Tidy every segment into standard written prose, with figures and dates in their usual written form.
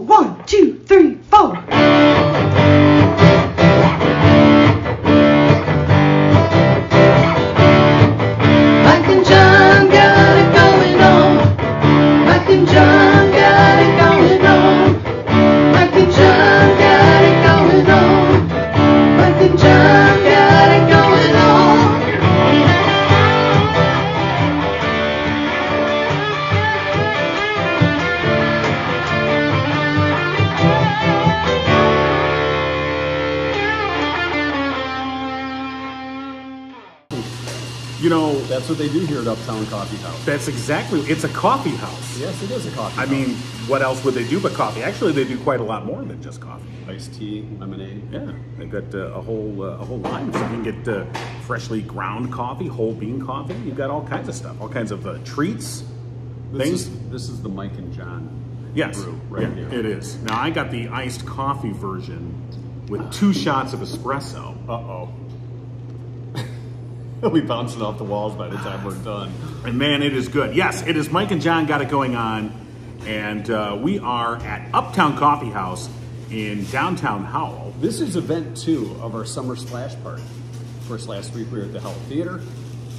1, 2, 3, 4. Mike and John got it going on. Mike and John got it going on. Mike and John got it going on. Mike and John got it going on. You know, That's what they do here at Uptown Coffeehouse. that's exactly, it's a coffee house. Yes, it is a coffee I house. mean, what else would they do but coffee? Actually, they do quite a lot more than just coffee. Iced tea, lemonade. Yeah, they've got a whole line. So you can get freshly ground coffee, whole bean coffee. You've got all kinds of stuff, all kinds of treats, things. This is the Mike and John Yes, brew right yeah, here. it is. Now I got the iced coffee version with 2 shots of espresso. Uh-oh. We'll be bouncing off the walls by the time we're done. And man, it is good. Yes, it is. Mike and John got it going on, and we are at Uptown Coffeehouse in Downtown Howell. This is event 2 of our summer splash party. First, last week we were at the Howell Theater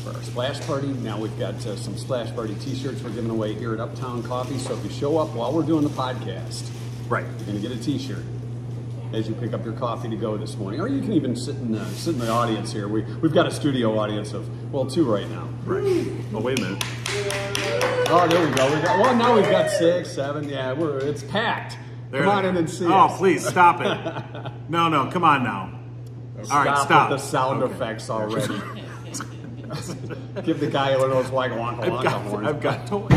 for our splash party. Now we've got some splash party t-shirts we're giving away here at Uptown Coffee. So if you show up while we're doing the podcast, Right. you're gonna get a t-shirt as you pick up your coffee to go this morning. Or you can even sit in the audience here. We've got a studio audience of, well, 2 right now. Right. Oh, wait a minute. Oh, there we go. Now we've got 6, 7. Yeah, it's packed. There Come on they- in and see Oh, us. please, stop it. No, come on now. All right, stop. With the sound Okay. effects already. Give the guy one of those like wonka wonka horns. I've got toys.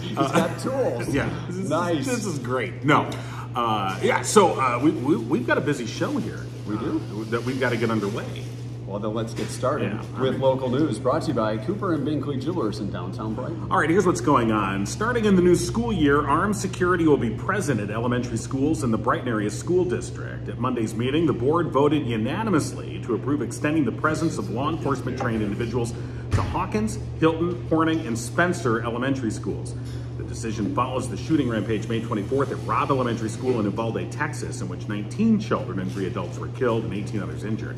He's got tools. Yeah. Nice. This is great. No. Yeah, so we've got a busy show here. We do? That we've got to get underway. Well, then let's get started Yeah, with right. local news brought to you by Cooper and Binkley Jewelers in downtown Brighton. All right, here's what's going on. Starting in the new school year, armed security will be present at elementary schools in the Brighton area school district. At Monday's meeting, the board voted unanimously to approve extending the presence of law enforcement trained individuals to Hawkins, Hilton, Horning, and Spencer elementary schools. The decision follows the shooting rampage May 24th at Robb Elementary School in Uvalde, Texas, in which 19 children and 3 adults were killed and 18 others injured.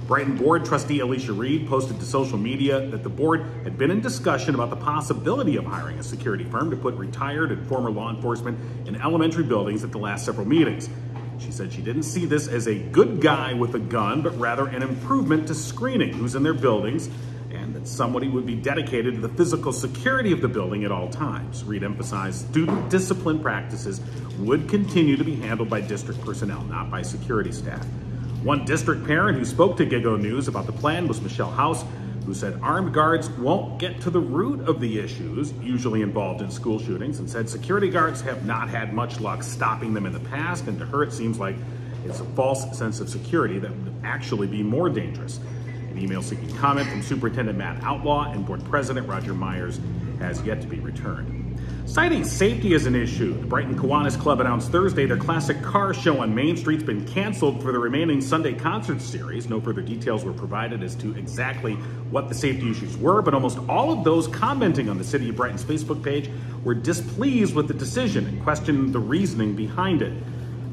Brighton Board Trustee Alicia Reed posted to social media that the board had been in discussion about the possibility of hiring a security firm to put retired and former law enforcement in elementary buildings at the last several meetings. She said she didn't see this as a good guy with a gun, but rather an improvement to screening who's in their buildings, and that somebody would be dedicated to the physical security of the building at all times. Reed emphasized student discipline practices would continue to be handled by district personnel, not by security staff. One district parent who spoke to Gigo News about the plan was Michelle House, who said armed guards won't get to the root of the issues usually involved in school shootings, and said security guards have not had much luck stopping them in the past, and to her it seems like it's a false sense of security that would actually be more dangerous. An email seeking comment from Superintendent Matt Outlaw and Board President Roger Myers has yet to be returned. Citing safety as an issue, the Brighton Kiwanis Club announced Thursday their classic car show on Main Street's been canceled for the remaining Sunday concert series. No further details were provided as to exactly what the safety issues were, but almost all of those commenting on the City of Brighton's Facebook page were displeased with the decision and questioned the reasoning behind it.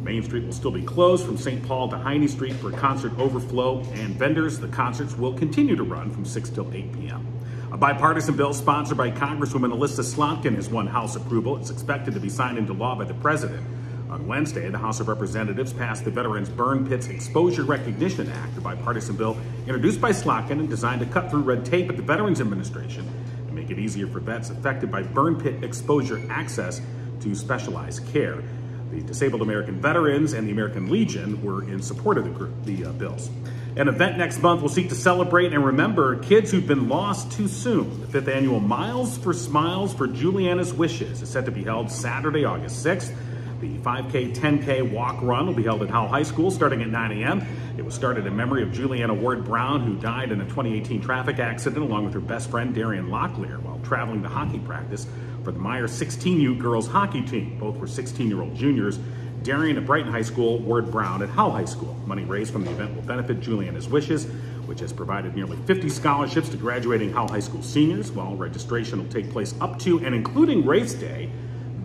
Main Street will still be closed from St. Paul to Heine Street for concert overflow and vendors. The concerts will continue to run from 6 till 8 p.m. A bipartisan bill sponsored by Congresswoman Alyssa Slotkin has won House approval. It's expected to be signed into law by the president. On Wednesday, the House of Representatives passed the Veterans Burn Pits Exposure Recognition Act, a bipartisan bill introduced by Slotkin and designed to cut through red tape at the Veterans Administration and make it easier for vets affected by burn pit exposure access to specialized care. The Disabled American Veterans and the American Legion were in support of the bills. An event next month will seek to celebrate and remember kids who've been lost too soon. The 5th annual Miles for Smiles for Juliana's Wishes is set to be held Saturday, August 6th. The 5K, 10K walk run will be held at Howell High School starting at 9 a.m. It was started in memory of Juliana Ward Brown, who died in a 2018 traffic accident along with her best friend Darian Locklear while traveling to hockey practice for the Meyer 16U girls hockey team. Both were 16-year-old juniors. Darian at Brighton High School, Ward Brown at Howell High School. Money raised from the event will benefit Juliana's Wishes, which has provided nearly 50 scholarships to graduating Howell High School seniors. While registration will take place up to and including race day,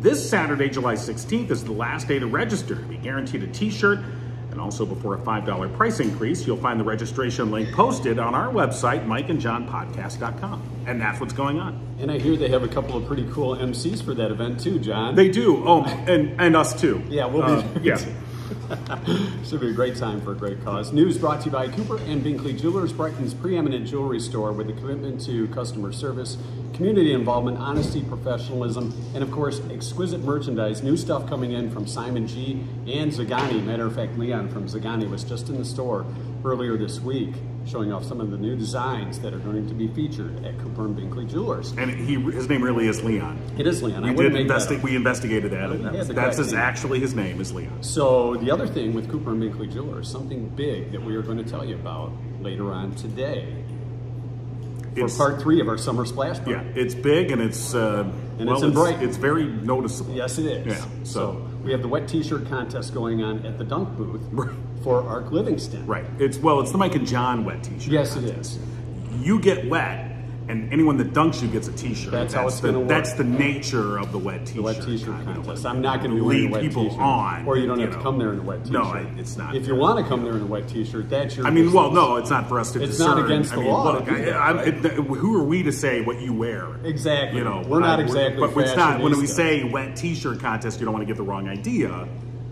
This Saturday, July 16th, is the last day to register to be guaranteed a t-shirt. And also before a $5 price increase, you'll find the registration link posted on our website, mikeandjohnpodcast.com. And that's what's going on. And I hear they have a couple of pretty cool MCs for that event too, John. They do. Oh, and us too. Yeah, we'll be there. Yeah. Should be a great time for a great cause. News brought to you by Cooper and Binkley Jewelers, Brighton's preeminent jewelry store with a commitment to customer service, community involvement, honesty, professionalism, and of course, exquisite merchandise. New stuff coming in from Simon G. and Zagani. Matter of fact, Leon from Zagani was just in the store earlier this week, showing off some of the new designs that are going to be featured at Cooper and Binkley Jewelers. And his name really is Leon. It is Leon. We investigated that. That's actually his name is Leon. So the other thing with Cooper and Binkley Jewelers, something big that we are going to tell you about later on today. For part 3 of our summer splash party. Yeah, it's big and it's it's in Brighton. It's very noticeable. Yes, it is. Yeah. So we have the wet T-shirt contest going on at the Dunk booth for Ark Livingston. Right. It's the Mike and John wet T-shirt. Yes, contest. it is. You get wet, and anyone that dunks you gets a T-shirt. That's how it's going to work. That's the nature of the wet T-shirt. The wet T-shirt contest. I'm not going to be lead wearing a wet people T-shirt. on, or you don't have to come there in a wet T-shirt. No, it's not. If you want to come there in a wet T-shirt, that's your. business. Well, no, it's not for us to discern. It's not against the law. Look, who are we to say what you wear? Exactly. We're not exactly. But it's not. When we say wet T-shirt contest, you don't want to get the wrong idea.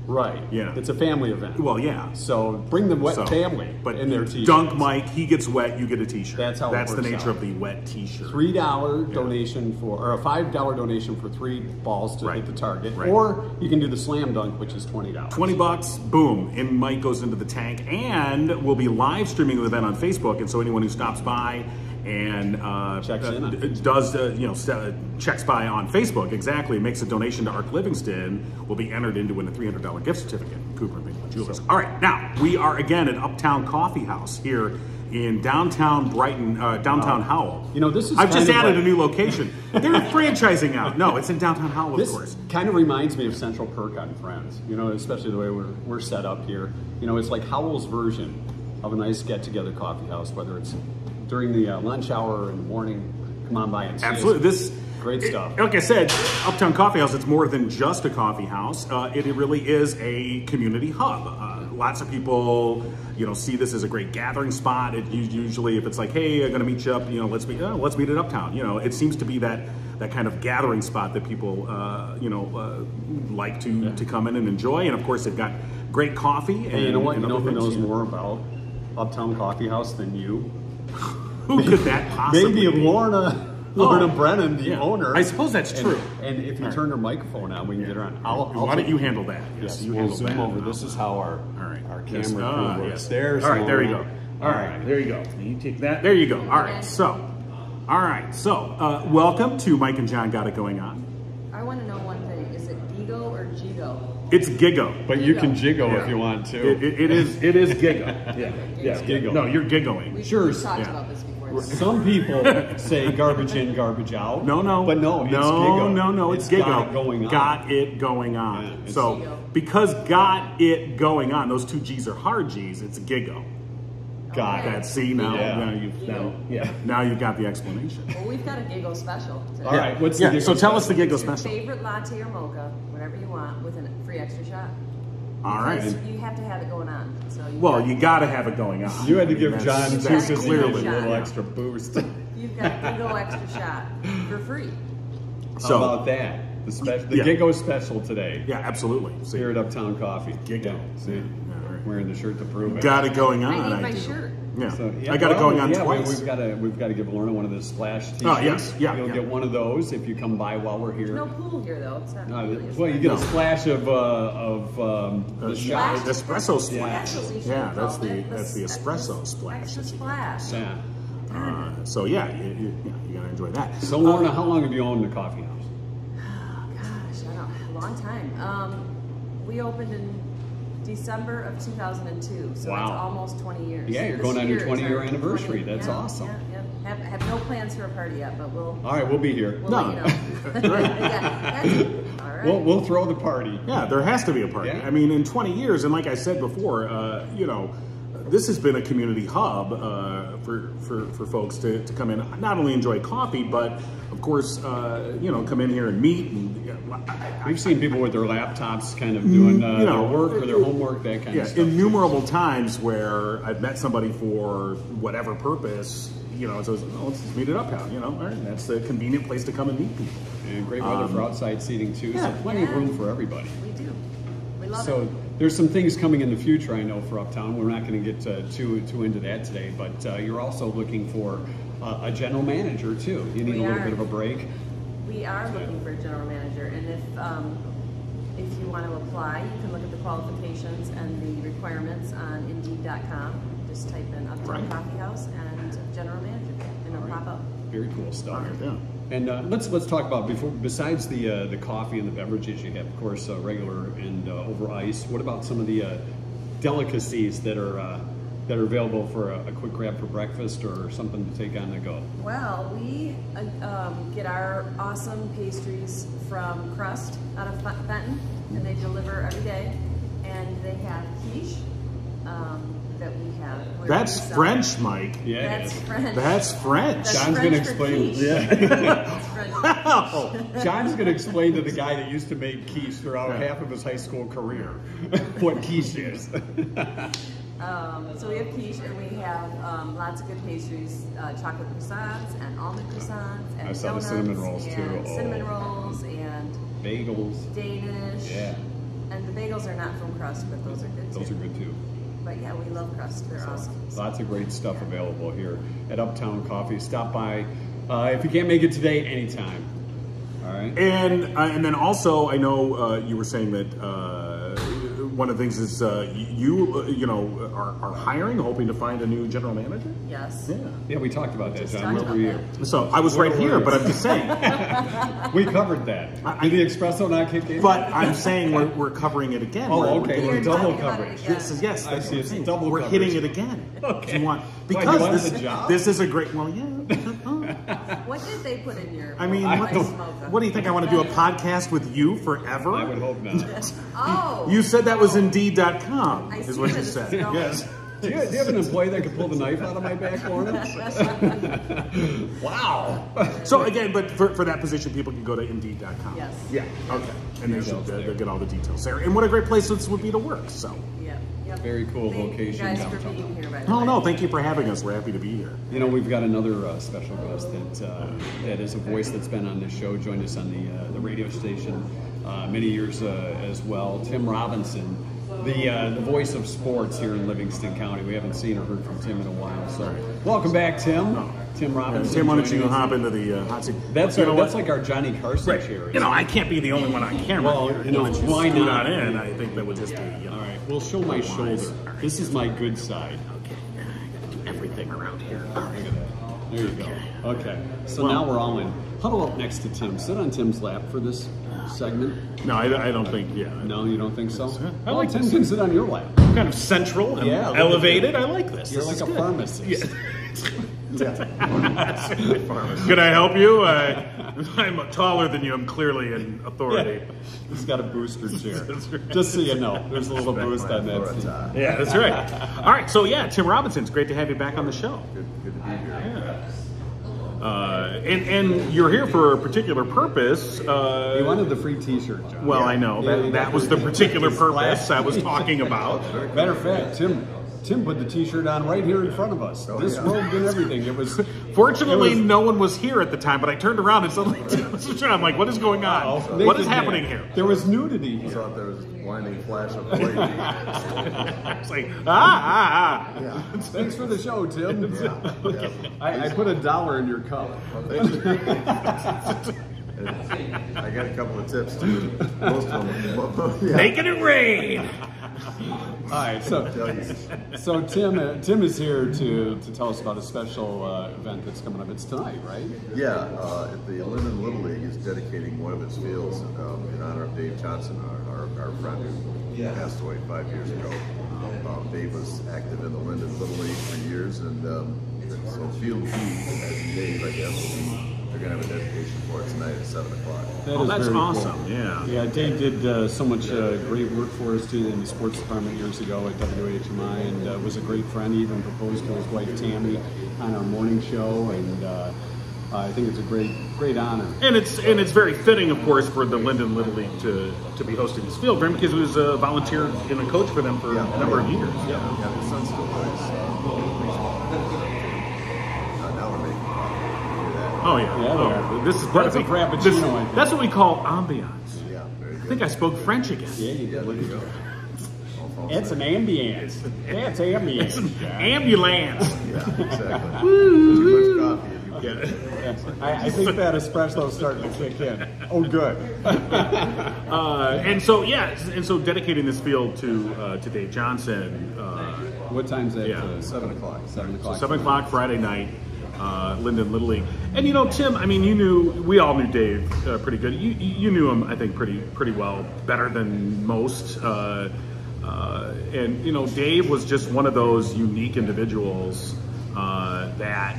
Right. Yeah. It's a family event. Well, yeah. So bring the wet family in their T-shirts. Dunk Mike, he gets wet, you get a T-shirt. That's how That's it the works nature out. of the wet T-shirt. $3 donation or a $5 donation for 3 balls to hit the target. Right. Or you can do the slam dunk, which is $20. $20, boom, and Mike goes into the tank. And we'll be live streaming the event on Facebook. And so anyone who stops by and checks by on Facebook, exactly, makes a donation to Ark Livingston, will be entered into a $300 gift certificate from Cooper and Binkley Jewelers. All right, now we are again at Uptown Coffeehouse here in downtown Brighton, Downtown Howell. This is. I've just added a new location. They're franchising out. No, it's in Downtown Howell, This of course. kind of reminds me of Central Perk on Friends. Especially the way we're set up here. It's like Howell's version of a nice get-together coffee house, whether it's during the lunch hour or in the morning. Come on by and see Absolutely. us. Great stuff. Like I said, Uptown Coffeehouse, it's more than just a coffee house. It really is a community hub. Lots of people, see this as a great gathering spot. It usually, if it's like, hey, I'm going to meet you up, let's meet at Uptown. It seems to be that kind of gathering spot that people, like to come in and enjoy. And of course, they've got great coffee. And, you know what? and Who knows things. more about Uptown Coffeehouse than you? Who could that possibly Maybe be? Lorna Brennan, the owner. I suppose that's true. And if you turn her microphone on, we can get her on. Why don't you handle that? Yes, you we'll handle zoom that. over. This is how our camera crew works. Yes. There's all right, there you go. Lorna. All right, there you go. You take that. There you go. All right, so, welcome to Mike and John Got It Going On. I want to know one thing. Is it Gigo or Gigo? It's Gigo. But you can jiggle if you want to. It is Gigo. Yeah, It's Gigo. No, you're giggling. We've talked about this before. Some people say garbage in, garbage out. No. But no, it's Gigo. No, it's Gigo. Got it going on. Got it going on. Yeah, so, Gigo. because got it going on, those 2 G's are hard G's, it's Gigo. Got That, it. see, now Gigo. you've got the explanation. Well, we've got a Gigo special today. All right, what's the Yeah, Gigo so tell us the special? Gigo It's your special. favorite latte or mocha, whatever you want, with a free extra shot. All right. Because you have to have it going on. So You got to have it going on. You had to give That's- John too that's because he clearly- needed a little Yeah. extra boost. you've got Gigo extra shot for free. How about that? The Yeah. Gigo special today. Yeah, absolutely. See, Here at Uptown Coffee. Gigo. See, Yeah, all right. wearing the shirt to prove it. Got it going on. I need my do. shirt. Yeah. So, I got it going on yeah, twice. We've got to give Lorna one of the splash t-shirts. Oh, yes. Yeah, You'll yeah. get one of those if you come by while we're here. There's no pool here, though. It's not really a Well, you get a splash. splash of the shot. Espresso splash. That's what we should Yeah, have that's called the it. espresso splash. Extra splash. Yeah. So yeah, you gotta enjoy that. So Lorna, how long have you owned the coffee house? Gosh, I don't know. A long time. We opened in December of 2002, so Wow. it's almost 20 years. Yeah, you're This going on your year is 20-year our anniversary. That's awesome. Yeah. Have no plans for a party yet, but we'll All right, we'll be here. let No. you know. Yeah, that's, all right. We'll throw the party. Yeah, there has to be a party. Yeah. I mean, in 20 years, and like I said before, this has been a community hub for folks to come in, not only enjoy coffee, but of course, come in here and meet. And we've seen people with their laptops kind of doing their work or their homework, that kind of stuff. Innumerable times where I've met somebody for whatever purpose, so let's meet at Uptown, all right, that's a convenient place to come and meet people. And great weather for outside seating too, so plenty of room for everybody. We do. We love it. So there's some things coming in the future, I know, for Uptown. We're not going to get too into that today, but you're also looking for a general manager too. You need a little bit of a break. We are looking for a general manager, and if you want to apply, you can look at the qualifications and the requirements on Indeed.com. Just type in Uptown Coffeehouse and general manager, and it'll pop up. Very cool stuff. Yeah. And let's talk about besides the coffee and the beverages you have, of course, regular and over ice. What about some of the delicacies that are available for a quick grab for breakfast or something to take on the go? Well, we get our awesome pastries from Crust out of Fenton, and they deliver every day. And they have quiche that we have. That's French, Mike. Yeah, that's French. That's French. That's John's French going to for explain. quiche. Yeah. French. John's going to explain to the guy that used to make quiche throughout half of his high school career what quiche is. So we have quiche, and we have lots of good pastries, chocolate croissants and almond croissants, and I saw the donuts, cinnamon rolls too. and cinnamon rolls, and Bagels. Danish. Yeah. And the bagels are not from Crust, but those are good too. Those are good too. But yeah, we love Crust. They're awesome. Lots of great stuff available here at Uptown Coffee. Stop by. If you can't make it today, anytime. All right. And then also, I know you were saying that one of the things is you are hiring, hoping to find a new general manager. Yes. Yeah, we talked about that, Just John. talked Where were about you? So I was right here, but I'm just saying. We covered that. Did the espresso not kick in? But I'm saying we're covering it again. Oh, We're okay. hitting We're it double talking about it coverage. again. Yes, I that's see. what I'm It's saying. double We're coverage. hitting it again. Okay. Do you want, Why, because you wanted the job? this is a great. Well, yeah. What did they put in your? I mean, what do you think? I want to do a podcast with you forever? I would hope not. Oh. You said that was Indeed.com, I is see what where you this said. is going. Yes. Do you have an employee that could pull the knife out of my back for me? Wow. So again, but for that position, people can go to Indeed.com. Yes. Yeah. Okay. And they'll get all the details there. And what a great place this would be to work. So. Yeah. Yep. Very cool Thank location you guys for downtown. being here, by the way. Oh no, thank you for having us. We're happy to be here. You know, we've got another special guest that is a voice that's been on this show, joined us on the radio station many years as well. Tim Robinson, the voice of sports here in Livingston County. We haven't seen or heard from Tim in a while, so welcome back, Tim. Tim Robinson. Tim, why don't you hop into the hot seat? That's that's like our Johnny Carson chair. I can't be the only one on camera. Well, here. why Scoot not? on in. I think that would just be. All right, we'll show my shoulder. This is my good side. Okay. Everything around here. There you go. Okay. So now we're all in. Huddle up next to Tim. Sit on Tim's lap for this segment. No, I don't think. Yeah. No, you don't think so? I like Tim this. can sit on your lap. Kind of central and elevated. I like this. You're This like is a good. pharmacist. Can I help you? I'm taller than you. I'm clearly an authority. He's got a booster chair. Just so you know, there's a little boost on that seat. Yeah, that's right. All right, so yeah, Tim Robinson, it's great to have you back on the show. Good to be here. And you're here for a particular purpose. You wanted the free T-shirt, John. Well, I know that was the particular purpose I was talking about. Matter of fact, Tim put the T-shirt on right here in front of us. Disrobed and everything. It was. Fortunately, no one was here at the time, but I turned around and suddenly I'm like, what is going on? What is happening here? There was nudity I here. thought there was a blinding flash of light. It's like, Yeah. Thanks for the show, Tim. Yeah. I put $1 in your cup. Well, thank you. I got a couple of tips too. Most of them. Yeah. making it rain. All right, so Tim is here to tell us about a special event that's coming up. It's tonight, right? Yeah, at the Linden Little League is dedicating one of its fields in honor of Dave Johnson, our friend who passed away 5 years ago. Dave was active in the Linden Little League for years, and so Field B, as in Dave, I guess, will be they're going to have a dedication for it tonight at 7 o'clock. Oh, that's very awesome. Cool. Yeah. Yeah, Dave did so much great work for us too in the sports department years ago at WHMI, and was a great friend. He even proposed to his wife Tammy on our morning show, and I think it's a great honor. And it's very fitting, of course, for the Linden Little League to be hosting this field for him, because he was a volunteer and a coach for them for a number of years. Yeah, the son still plays. Now we're making coffee. Oh yeah. Yeah, This is that's a frappuccino, I think. That's what we call ambiance. Yeah, very I good. think I spoke French again. Yeah, you Yeah, did. there you go. It's an ambience. That's ambience. Ambulance. Yeah, exactly. Too much coffee. And you Yeah. I think that espresso's starting to kick in. Oh, good. And so dedicating this field to Dave Johnson. What time's that? Yeah. 7 o'clock. 7 o'clock. 7 o'clock Friday night, Linden Little League. And Tim, I mean, we all knew Dave pretty good. You knew him, I think, pretty well, better than most. And Dave was just one of those unique individuals that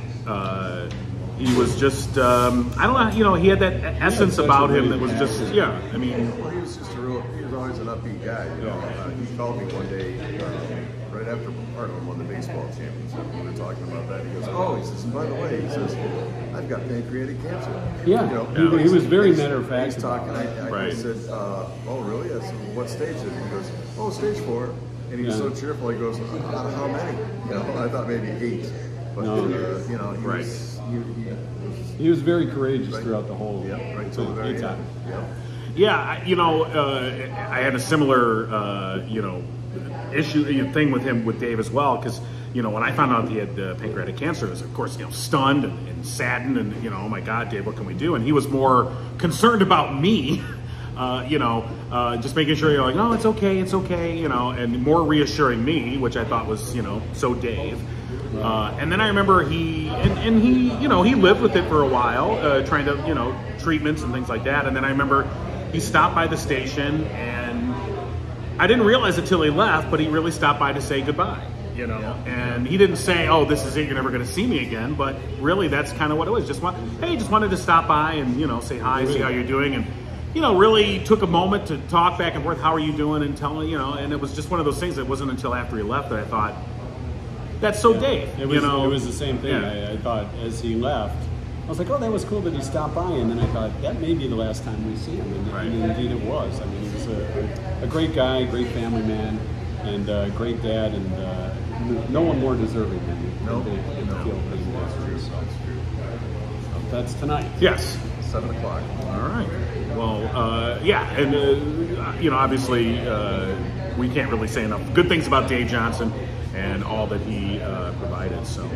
he was just, I don't know, he had that essence about him that was just, I mean. Well, he was just he was always an upbeat guy. He called me one day right after Hartland won the baseball championship. We were talking about that. He goes, he says, by the way, he says, I've got pancreatic cancer. Yeah, he was very matter of fact. He's talking. I said, oh, really? I said, well, what stage is it? He goes, stage 4. And he was so cheerful. He goes, out of how many? I thought maybe 8. But he was very courageous throughout the whole. Right till the very end. Yeah, I had a similar, thing with Dave as well, because when I found out he had pancreatic cancer, I was of course stunned and saddened, and oh my God, Dave, what can we do? And he was more concerned about me, just making sure you're like, no, it's okay, and more reassuring me, which I thought was so Dave. And then I remember he lived with it for a while, trying to treatments and things like that. And then I remember he stopped by the station, and I didn't realize it till he left, but he really stopped by to say goodbye, and he didn't say, oh, this is it, you're never going to see me again, but really that's kind of what it was. Just wanted to stop by and, say hi, see how you're doing, and, really took a moment to talk back and forth, how are you doing, and tell me, and it was just one of those things. It wasn't until after he left that I thought, that's so Dave. It was the same thing. Yeah. I thought as he left, I was like, oh, that was cool that he stopped by, and then I thought that may be the last time we see him, and indeed it was. I mean, he was a great guy, great family man, and a great dad, and no one more deserving than Dave. That's tonight. Yes. 7 o'clock. All right. Well, and obviously we can't really say enough good things about Dave Johnson and all that he provided. So,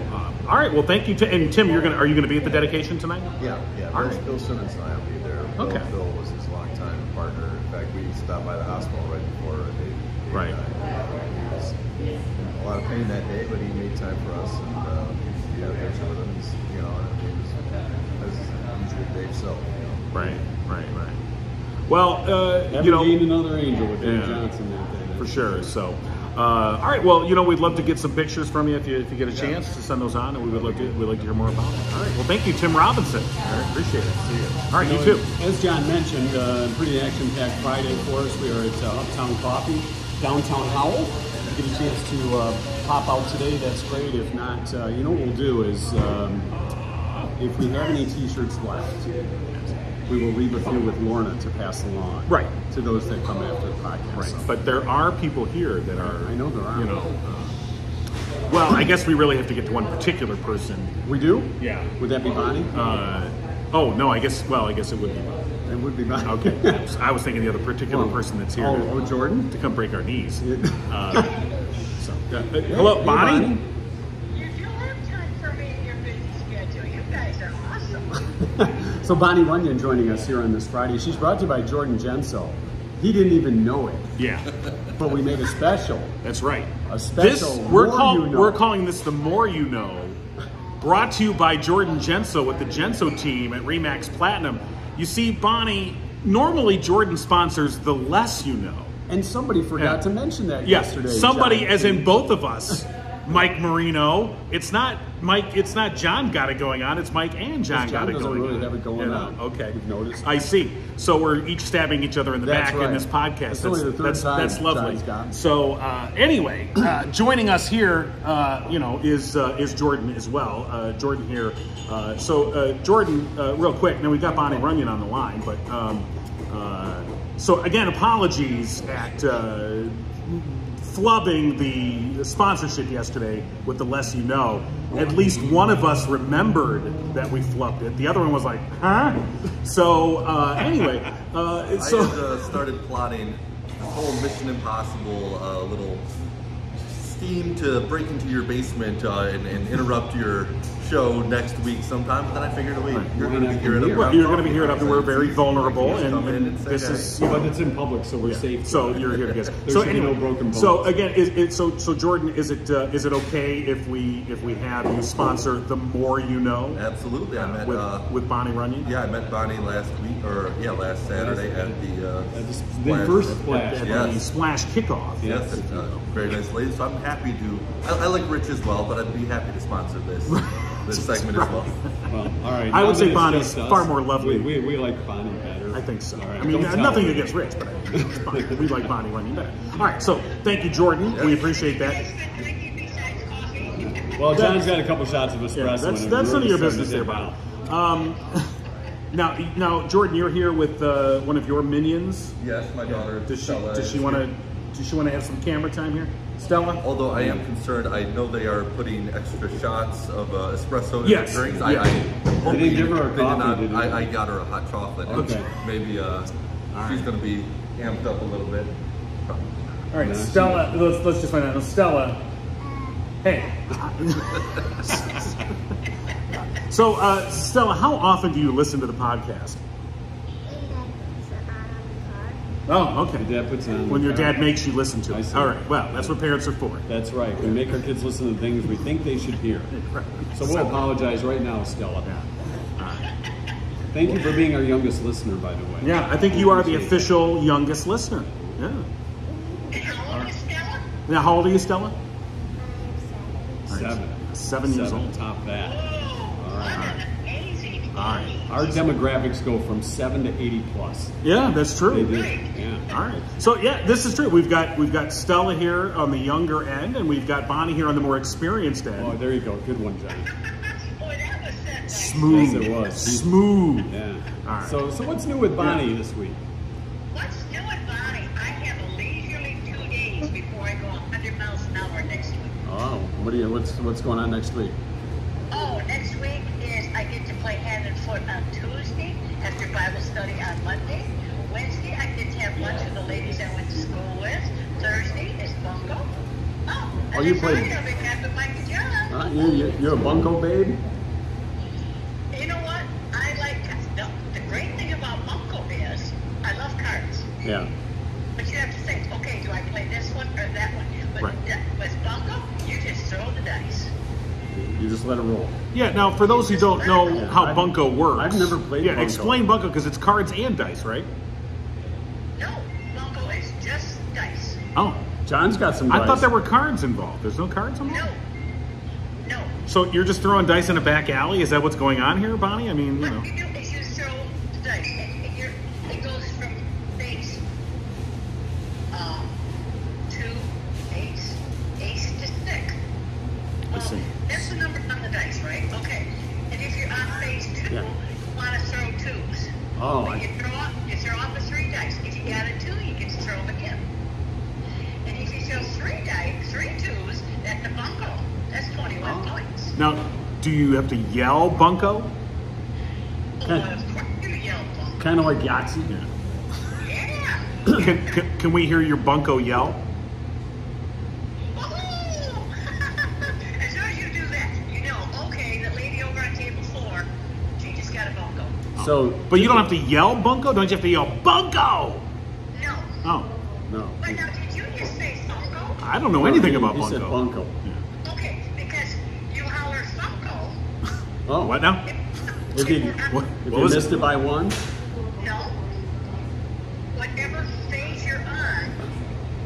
all right. Well, thank you. And Tim, are you gonna be at the dedication tonight? Yeah. All right. Bill Simmons and I will be there. Okay. Bill was his longtime partner. In fact, we stopped by the hospital right before Dave. Right. He was in a lot of pain that day, but he made time for us, and we had a picture with him. And he was as usual Dave self. Right. Well, gained another angel with Dave Johnson that day. For sure. So, all right. Well, we'd love to get some pictures from you if you get a chance to send those on, and we'd like to hear more about it. All right. Well, thank you, Tim Robinson. All right, appreciate it. See you. All right, you too. As John mentioned, pretty action-packed Friday for us. We are at Uptown Coffee, Downtown Howell. If you get a chance to pop out today, that's great. If not, what we'll do is, if we have any T-shirts left, we will leave a few with Lorna to pass along. Right. To those that come after the podcast. Right. So. But there are people here that are. I know there are. Well, I guess we really have to get to one particular person. We do? Yeah. Would that be Bonnie? No, I guess it would be Bonnie. It would be Bonnie. Okay. I was thinking the other particular person that's here. Jordan? To come break our knees. Yeah. Hello, Bonnie? So Bonnie Runyon joining us here on this Friday. She's brought to you by Jordan Genso. He didn't even know it. Yeah. But we made a special. That's right. A special. We're calling this The More You Know. Brought to you by Jordan Genso with the Genso team at Remax Platinum. You see, Bonnie, normally Jordan sponsors The Less You Know. And somebody forgot to mention that yesterday. Somebody, John. as in both of us, Mike Marino. It's not Mike. It's not John got it going on. It's Mike and John got it doesn't going really on. have it going on. Okay, You've noticed. I see. So we're each stabbing each other in the That's back in this right. podcast. It's only the third time that's lovely. John's gotten it. So anyway, joining us here, is Jordan as well. Jordan here. Jordan, real quick. Now we got Bonnie Runyon on the line, but so again, apologies at flubbing the sponsorship yesterday with the Less You Know. At least one of us remembered that we flubbed it. The other one was like, huh? So anyway, I had started plotting a whole Mission Impossible little scheme to break into your basement and interrupt your show next week sometime. But then I figured, wait, you're going to be here at Well, you're going to be here at we're very vulnerable, and this is. But it's in public, so we're safe. So you're here to guess. There So should be anyway, no broken bones. so again, so Jordan, is it okay if we have you sponsor The More You Know? Absolutely. I met with Bonnie Runyon. Yeah, I met Bonnie last Saturday at the first splash. At Yes. the Splash kickoff. Yes, very nice lady. So I'm happy to. I like Rich as well, but I'd be happy to sponsor this segment as well. Well, all right. I would say Now that it's Bonnie's just us, far more lovely. We like Bonnie better. I think so. All right, I mean, don't tell nothing her. against Rich, but I think it's Bonnie. We like Bonnie Runyon better. All right, so thank you, Jordan. We appreciate that. Well, John's got a couple shots of espresso. That's and none of your really business there, starting Bonnie. Now, Jordan, you're here with one of your minions. Yes, my daughter. Stella Does she is want here. to have some camera time here, Stella? Although I am concerned, I know they are putting extra shots of espresso in Yes, the drinks. yes. I They didn't give her a they did coffee, not. did they? I got her a hot chocolate. Okay. Maybe she's going to be amped up a little bit. All right, No, Stella. Let's just find out. Now, Stella. Hey. So, Stella, how often do you listen to the podcast? Oh, okay. Your dad puts it on When the your car. dad makes you listen to I it. see. All right. Well, that's what parents are for. That's right. We make our kids listen to things we think they should hear. So we'll apologize right now, Stella. Thank you for being our youngest listener, by the way. Yeah, I think you are the official youngest listener. Yeah. Now, how old are you, Stella? 7. 7 years old. Top that. All right. All right. Our demographics go from 7 to 80 plus. Yeah, that's They true. do. Yeah. All right. So yeah, this is true. We've got Stella here on the younger end, and we've got Bonnie here on the more experienced end. Oh, there you go. Good one, John. Smooth. Yes, it was. Smooth. Yeah. All right. So what's new with Bonnie this week? What's new with Bonnie? I have a leisurely 2 days before I go 100 miles an hour next week. Oh, what's going on next week? Oh, next week is I get to play hand and foot on Tuesday after Bible study on Monday. Wednesday I get to have lunch with the ladies I went to school with. Thursday is bungo. Oh, and you then played- Friday I'll be back with Mike and John. You're a bunko babe? You know what? I like the great thing about bungo is I love cards. Yeah. But you have to think, okay, do I play this one or that one? But Right. with bungo, you just throw the dice. You just let it roll. Yeah. Now, for those who don't know how I've- bunko works, I've never played Yeah, bunko. explain bunko because it's cards and dice, right? No, bungo is just dice. Oh, John's got some I dice. thought there were cards involved. There's no cards involved. No. So you're just throwing dice in a back alley? Is that what's going on here, Bonnie? I mean, you know. What you do is you throw the dice. It goes from base 2, ace to stick. I see. That's the number on the dice, right? Okay. And if you're on phase 2, Yeah. you want to throw 2s. Oh, When you throw off the 3 dice. If you got a 2, you get to throw them again. And if you throw 3 2s, that's the bunko. That's 21 points. Now, do you have to yell bunko? Oh, of course you yell bunko. kind of like Yahtzee. Yeah. Can we hear your bunko yell? Woohoo! As soon as you do that, you know, okay, the lady over on table 4, she just got a bunko. So, But you don't have to yell bunko? Don't you have to yell bunko? No. Oh, no. But now, did you just say bunko? I don't know anything about He said bunko. bunko. Okay, because you holler bunko. Oh, What now? If you, What if was you missed it? it by 1, No. Whatever phase you're on,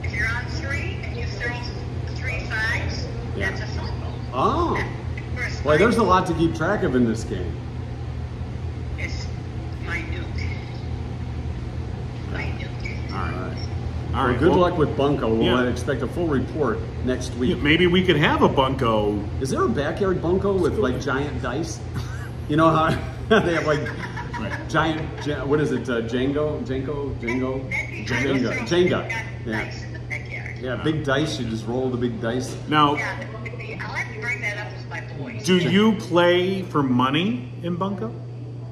if you're on 3 and you throw 3 5s, Yeah. that's a 5. Oh. First Boy, there's a fight lot to keep track of in this game. is minute. Minute. All right. All right. All right. Good well, luck with Bunko. We'll yeah. expect a full report next week. Maybe we could have a bunko. Is there a backyard bunko with like giant dice? You know how they have like giant, what is it, Jenga? Yeah. Dice in the backyard. Yeah, big dice, you just roll the big dice. Now, Yeah, I'll have to bring that up with my boys. do you play for money in bunko?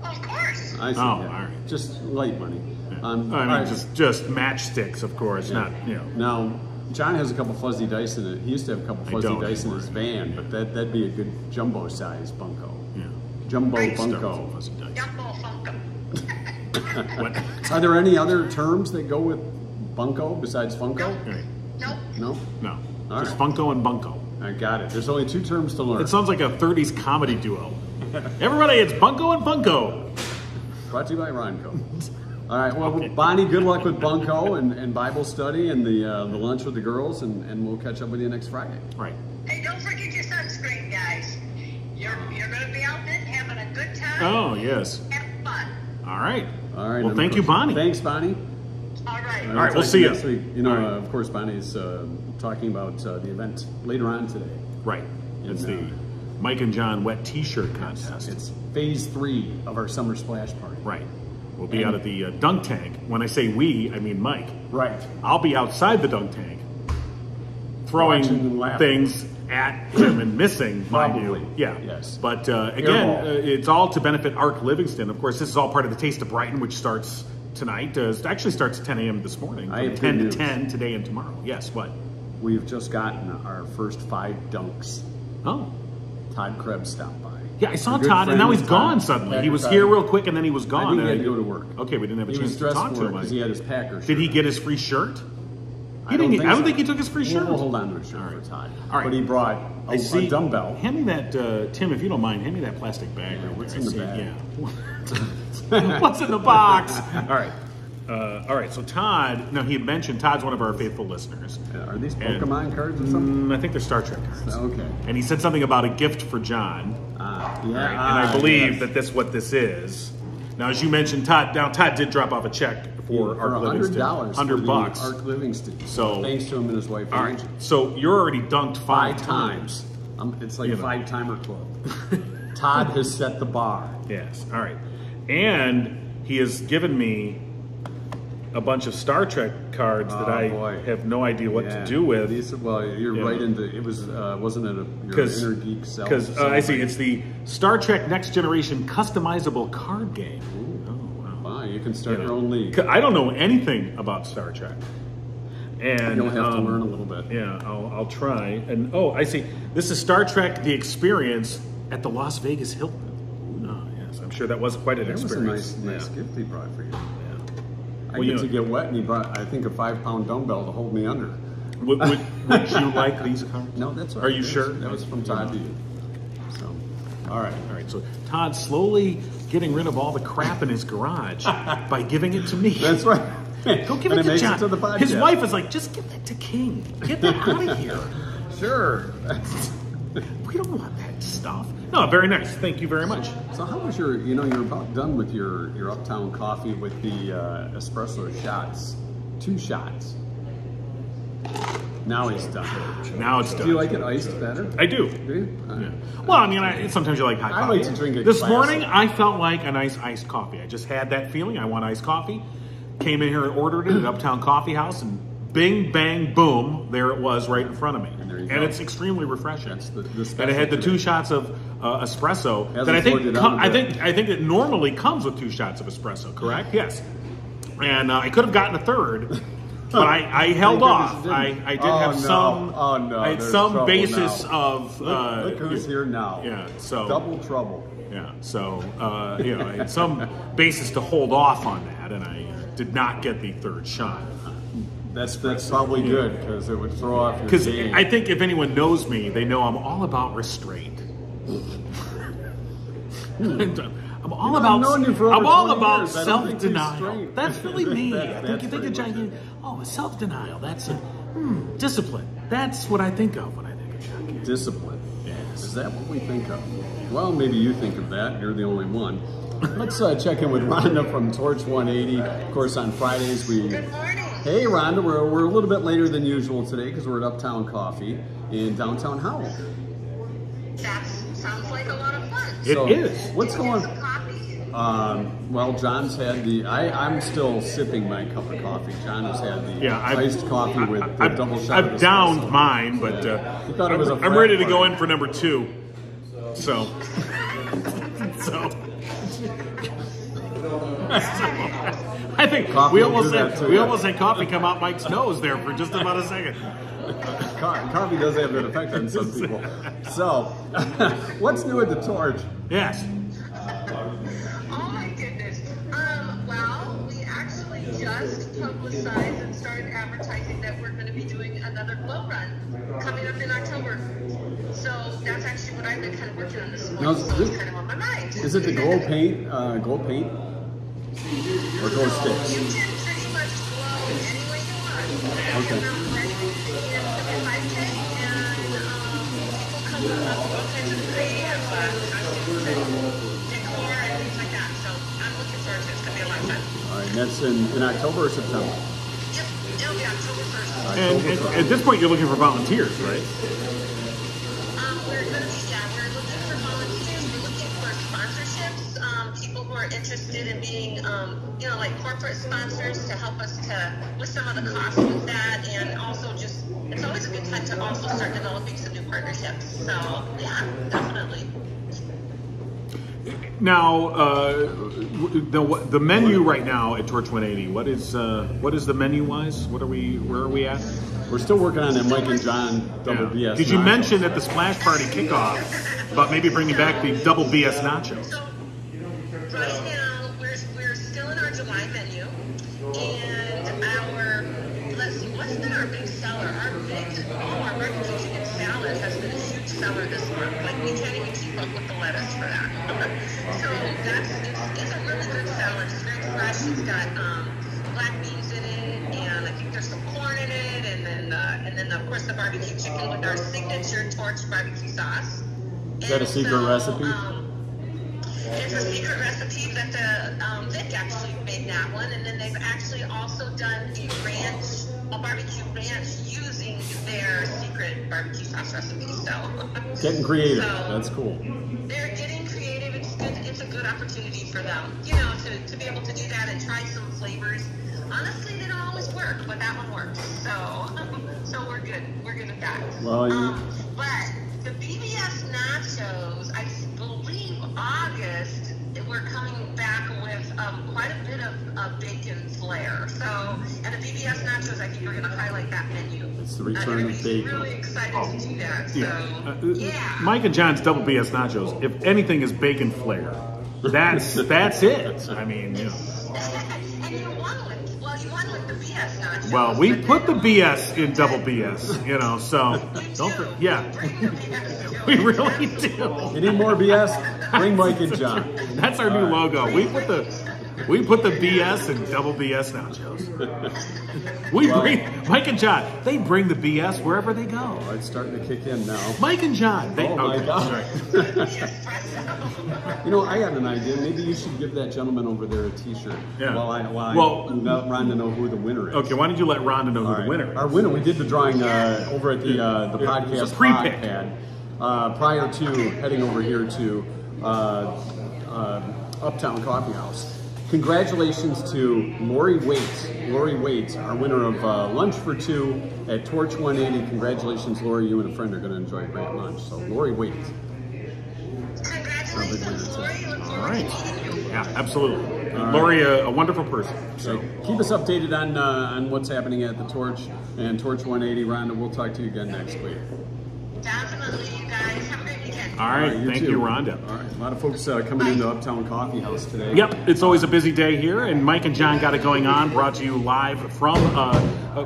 Of course. I see. Oh, yeah. all right. Just light money. I mean, all right. just matchsticks, of course, not, you know. Now, John has a couple fuzzy dice in it. He used to have a couple fuzzy don't dice in anymore. his van, but that'd be a good jumbo size bunko. Yeah. Jumbo Right. bunko. Fuzzy dice. Jumbo Funko. What? Are there any other terms that go with bunko besides funko? Right. Nope. No? No. All Just right. Funko and bunko. I got it. There's only 2 terms to learn. It sounds like a 30s comedy duo. Everybody, it's bunko and bunko. Brought to you by Ronco. All right, well, Okay. Bonnie, good luck with bunko and Bible study and the lunch with the girls, and we'll catch up with you next Friday. Right. Hey, don't forget your sunscreen, guys. You're going to be out there having a good time. Oh, yes. Have fun. All right. All right. Well, and thank of you, course- Bonnie. Thanks, Bonnie. All right. All right, talk we'll to see you. next week. You know, All right. of course, Bonnie's talking about the event later on today. Right. It's And, the Mike and John wet t-shirt contest. It's phase 3 of our summer splash party. Right. We'll be out at the dunk tank. When I say we, I mean Mike. Right. I'll be outside the dunk tank, Watching throwing and laughing. things at him and missing, mind Probably. you. Yeah. Yes. But Airball. again, it's all to benefit Arc Livingston. Of course, this is all part of the Taste of Brighton, which starts tonight. It actually starts at 10 a.m. this morning. I from have 10 good to news. 10 today and tomorrow. Yes, what? We've just gotten our first 5 dunks. Oh. Todd Krebs stopped by. Yeah, I saw Our good Todd, and friend now he's Todd. gone suddenly. Packer He was Todd. here real quick, and then he was I gone. think he and had to go to work. Okay, we didn't have a He chance was to dressed talk for to it him. because he had his Packer shirt. Did he get his free shirt? I don't I don't so. think he took his free shirt. We'll hold on to his shirt All right. for Todd. All right. But he brought I a see. dumbbell. Hand me that, Tim, if you don't mind. Hand me that plastic bag. Yeah, right what's there. in I the see- bag? Yeah. What's in the box? All right. So Todd. No, he had mentioned Todd's one of our faithful listeners. Are these And- Pokemon cards or something? I think they're Star Trek cards. Okay. And he said something about a gift for John. Yeah. Right? And I believe that that's what this is. Now, as you mentioned, Todd. Now, Todd did drop off a check for for Arc Livingston. $100. $100. Arc Livingston. So- thanks to him and his wife. All right. Angie. So you're already dunked 5 times. It's like You a know. 5-timer club. Todd has set the bar. Yes. All right. And he has given me a bunch of Star Trek cards that I boy. have no idea what Yeah. to do with. Well, you're Yeah. right into it. Was wasn't it your inner geek self? Because I see it's the Star Trek Next Generation customizable card game. Oh wow! Wow, you can start You your know, own league. I don't know anything about Star Trek, and You'll have to learn a little bit. Yeah, I'll try. And oh, I see. This is Star Trek: The Experience at the Las Vegas Hilton. Oh yes, I'm sure that was quite an That was a experience. nice gift he brought for you. Yeah. I Well, get you to know- get wet, and he brought, I think, a 5-pound dumbbell to hold me under. Would you like these cards? No, that's all Are right. you sure? That was from Todd to you. So, all right. All right, so Todd's slowly getting rid of all the crap in his garage by giving it to me. That's right. Go give And it to makes John. to the podcast. His wife is like, just give that to King. Get that out of here. Sure. We don't want that stuff. No, very nice. Thank you very much. So how was your, you're about done with your Uptown coffee with the espresso shots. 2 shots. Now he's done. Now it's done. Do you like it iced better? I do. Do you? Yeah. Well, I mean, sometimes you like hot I coffee. like to drink it This classic. morning, I felt like a nice iced coffee. I just had that feeling. I want iced coffee. Came in here and ordered it at Uptown Coffeehouse, and bing, bang, boom, there it was right in front of me. And there you And go. it's extremely refreshing. That's the And it had the special 2 shots of espresso Hasn't that I think slowed you down a bit. I think it normally comes with 2 shots of espresso. Correct? Yes. And I could have gotten a third. But I held Thank off. goodness you I didn't. did have no. some. Oh, no. I had There's some trouble basis now. of. Look who's here now. Yeah. So Double trouble. Yeah. So I had some basis to hold off on that, and I did not get the 3rd shot. That's probably good because it would throw off your Because game. I think if anyone knows me, they know I'm all about restraint. I'm all I've about. known you for over I'm all 20 about years. I don't think self-denial. restraint. That's really me. I think That's you think of pretty much John. Self-denial. That's discipline. That's what I think of when I think of John. Discipline. Yeah. Is that what we think of? Well, maybe you think of that. You're the only one. Let's check in with Rhonda from Torch 180. Of course, on Fridays we... Good morning. Hey, Rhonda. We're a little bit later than usual today because we're at Uptown Coffee in Downtown Howell. That sounds like a lot of fun. It is. What's going Some coffee? Well, John's had the... I'm still sipping my cup of coffee. John has had the iced coffee with the double shot of I've downed espresso. mine, but He thought it was a I'm ready to frat go party. in for number 2. So... I think Coffee we will almost do that had too, yeah. almost had coffee come out Mike's nose there for just about a second. Coffee does have an effect on some people. So, what's new at the Torch? Yes. Oh my goodness. Well, we actually just publicized and started advertising that we're going to be doing another glow run coming up in October. So that's actually what I've been kind of working on this morning. Now, So it's kind of on my mind. Is it the glow paint? Glow paint? Or glow You sticks? can pretty much glow any way you want. Okay. And I'm ready to be in the 5K, and people come up with all kinds of creative costumes and decor and things like that. So I'm looking forward to it. It's going to be a lot of fun. All right, and that's in October or September? Yep, it'll be October 1st. And at this point, you're looking for volunteers, right? We're going to be, we're looking for volunteers. We're looking for sponsorships, people who are interested in being, like corporate sponsors to help us with some of the costs with that, and also just, it's always a good time to also start developing some new partnerships. So, yeah, definitely. Now, the menu right now at Torch 180. What is the menu wise? Where are we at? We're still working on that Mike and John double BS. Did you nachos. mention at the splash party kickoff about maybe bringing back the double BS nachos? So, right now, we're still in our July menu, and let's see, what's been our big seller? Our barbecue chicken salad has been a huge seller this month. Like, we can't even keep up with the lettuce for that. So it's a really good salad. It's very fresh. It's got black beans in it, and I think there's some corn in it, and then of course the barbecue chicken with our signature Torch barbecue sauce. Is that a secret recipe? It's a secret recipe that Vic actually made that one, and then they've actually also done a barbecue ranch using their secret barbecue sauce recipe. So Getting creative. So, That's cool. they're getting creative. It's good. It's a good opportunity for them, to be able to do that and try some flavors. Honestly, they don't always work, but that one works. So we're good. We're good at that. Well, But the BBS nachos, I believe August, we're coming back with quite a bit of bacon flair. So, and the BBS nachos, I think we're going to highlight that menu. It's the return of bacon. Really excited to do that. So, yeah. Mike and John's double BS nachos. If anything is bacon flair, that's it. I mean, And you won with the BS nachos. Well, we put the BS in double BS, so we really do. You need more BS? Bring Mike and John. That's our new logo. We put the BS in double BS nachos. Bring Mike and John. They bring the BS wherever they go. Oh, it's starting to kick in now. Mike and John. Oh my God. Right. I got an idea. Maybe you should give that gentleman over there a T-shirt. Yeah. While I let Rhonda know who the winner is. Okay, why don't you let Rhonda know who the winner is? Our winner, we did the drawing over at the podcast It's a pre-pick. pad prior to heading over here to Uptown Coffeehouse. Congratulations to Lori Waits. Lori Waits, our winner of Lunch for Two at Torch 180. Congratulations, Lori. You and a friend are going to enjoy a great lunch. So, Lori Waits. Congratulations, Lori. Look All forward to right. meeting you. Yeah, absolutely. Lori, a wonderful person. So keep us updated on what's happening at the Torch and Torch 180. Rhonda, we'll talk to you again next week. Definitely, you guys. Have a great weekend. all right, thank too. you, Rhonda. All right, a lot of folks coming into Uptown Coffeehouse today. Yep, it's always a busy day here, and Mike and John got it going on, brought to you live from,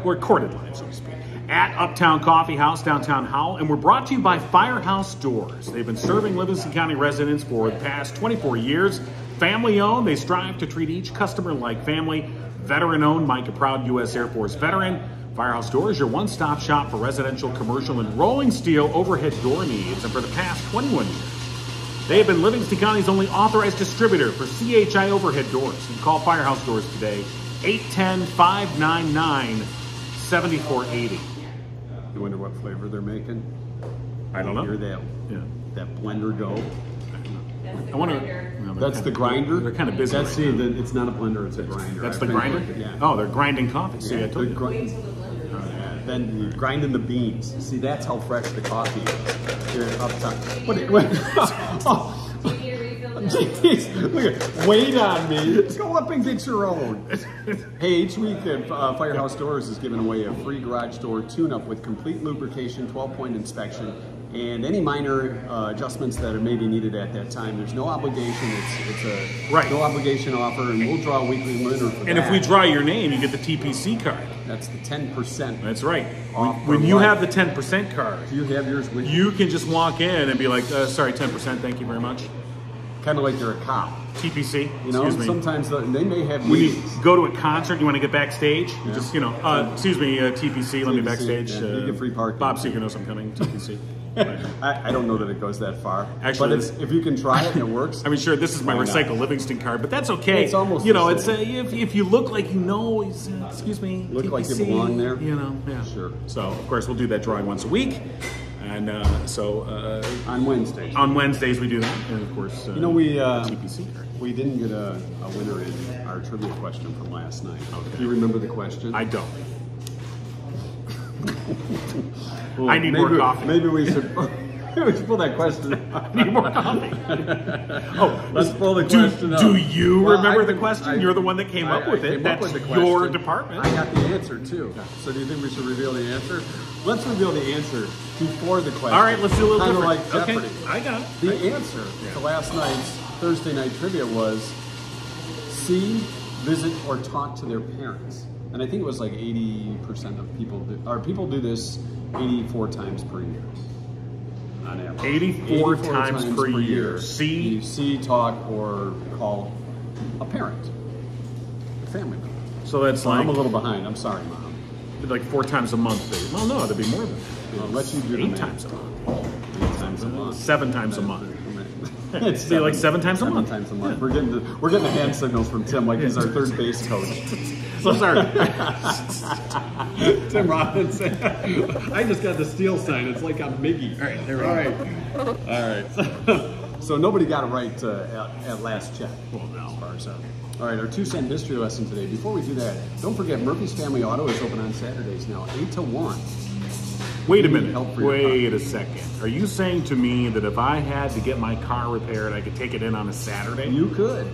recorded live, so to speak, at Uptown Coffeehouse, Downtown Howell, and we're brought to you by Firehouse Doors. They've been serving Livingston County residents for the past 24 years. Family-owned, they strive to treat each customer like family. Veteran-owned, Mike, a proud U.S. Air Force veteran. Firehouse Doors, your one-stop shop for residential, commercial, and rolling steel overhead door needs. And for the past 21 years, they have been Livingston County's only authorized distributor for CHI overhead doors. You can call Firehouse Doors today, 810-599-7480. You wonder what flavor they're making? I don't know. Hear that? Yeah. That blender go. I wonder. That's the grinder. They're kind of busy. That's right now. it's not a blender. It's a grinder. That's I the think. grinder. Yeah. Oh, they're grinding coffee. See, I told you. Then you're grinding the beans. See, that's how fresh the coffee is. Here at Uptown. Jeez, look at, wait on me. Go up and get your own. Hey, each week Firehouse Doors is giving away a free garage door tune-up with complete lubrication, 12-point inspection, and any minor adjustments that are maybe needed at that time. There's no obligation. It's a no obligation offer, and we'll draw a weekly winner for that. And if we draw your name, you get the TPC card. That's the 10%. That's right. Off When for you life. have the 10% card, Do you have yours with you? you can just walk in and be like, sorry, 10%, thank you very much. Kind of like you're a cop. TPC, You know, excuse me. sometimes they may have When you meetings. go to a concert, you want to get backstage, you Yeah. just, excuse me, TPC, let me TPC, backstage. yeah, you get free parking. Bob Seeger knows I'm coming, TPC. I don't know that it goes that far. Actually, but if you can try it and it works. I mean, sure, this is my Why not? Recycle Livingston card, but that's okay. It's almost you know, the it's same. if you look like you know, excuse me, Look like you TPC, belong there? You know, yeah. Sure. So, of course, we'll do that drawing once a week. And On Wednesdays. on Wednesdays we do that. And, of course, You know, we TPC card. we didn't get a winner in our trivia question from last night. Do you remember the question? I don't. Well, I need more coffee. Maybe we should pull that question out. I need more coffee. Oh, Let's pull the do, question up. do you Well, remember I the think question? You're the one that came up with I it. came up That's with the your question. department. I got the answer too. So do you think we should reveal the answer? Let's reveal the answer before the question. All right, let's do a little Kinda different. like Jeopardy. Okay, I got it. The answer to last night's Thursday night trivia was see, visit, or talk to their parents. And I think it was like 80% of people people do this 84 times per year. On average. 84 times per year. You see, talk, or call a parent, a family member. So that's So like I'm a little behind. I'm sorry, Mom. like 4 times a month. Baby. Well, no, it'd be more than that. I'll let you do the 8 math. times a month. 8 times a month. 7 times a month. It's Be like 7 times a month. 7 times a month. We're getting the hand signals from Tim like he's our third base coach. So sorry. Tim Robinson. I just got the steel sign. It's like I'm Miggy. All right, there we go. All right. So nobody got it right at last check. Well, no. As far as that. All right, our 2-cent history lesson today. Before we do that, don't forget Murphy's Family Auto is open on Saturdays now, 8 to 1. Wait a You need minute. help for your Wait a second. Are you saying to me that if I had to get my car repaired, I could take it in on a Saturday? You could.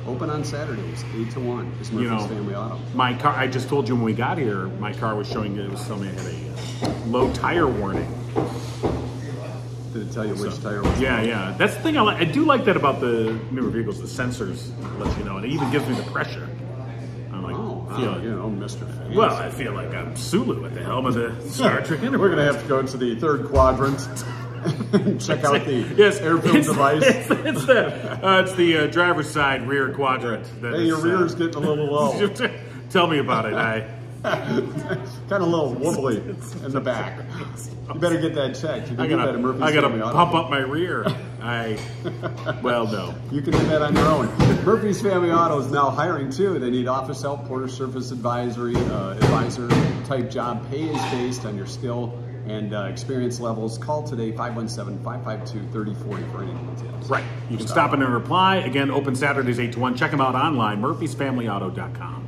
Open on Saturdays, 8 to 1 is Murphy's Family Auto. My car, I just told you when we got here, my car was showing it was telling me I had a low tire warning. Did it tell you which tire was? Yeah, yeah. That's the thing I like. I do like that about the newer vehicles. The sensors let you know, and it even gives me the pressure. I'm like, Mr. Fancy. well, I feel like I'm Sulu at the helm of the Star Trek Enterprise. We're going to have to go into the third quadrant and check out the airfield device. It's the driver's side rear quadrant. Hey, your rear's getting a little low. Tell me about it. Kind of a little wobbly in the back. You better get that checked. You can do that at Murphy's I gotta Family Auto. pump up my rear. Well, no. You can do that on your own. Murphy's Family Auto is now hiring too. They need office help, porter service advisor type job. Pay is based on your skill and experience levels. Call today, 517-552-3040 for any details. Right. You can stop in and reply. Again, open Saturdays 8 to 1. Check them out online, murphysfamilyauto.com.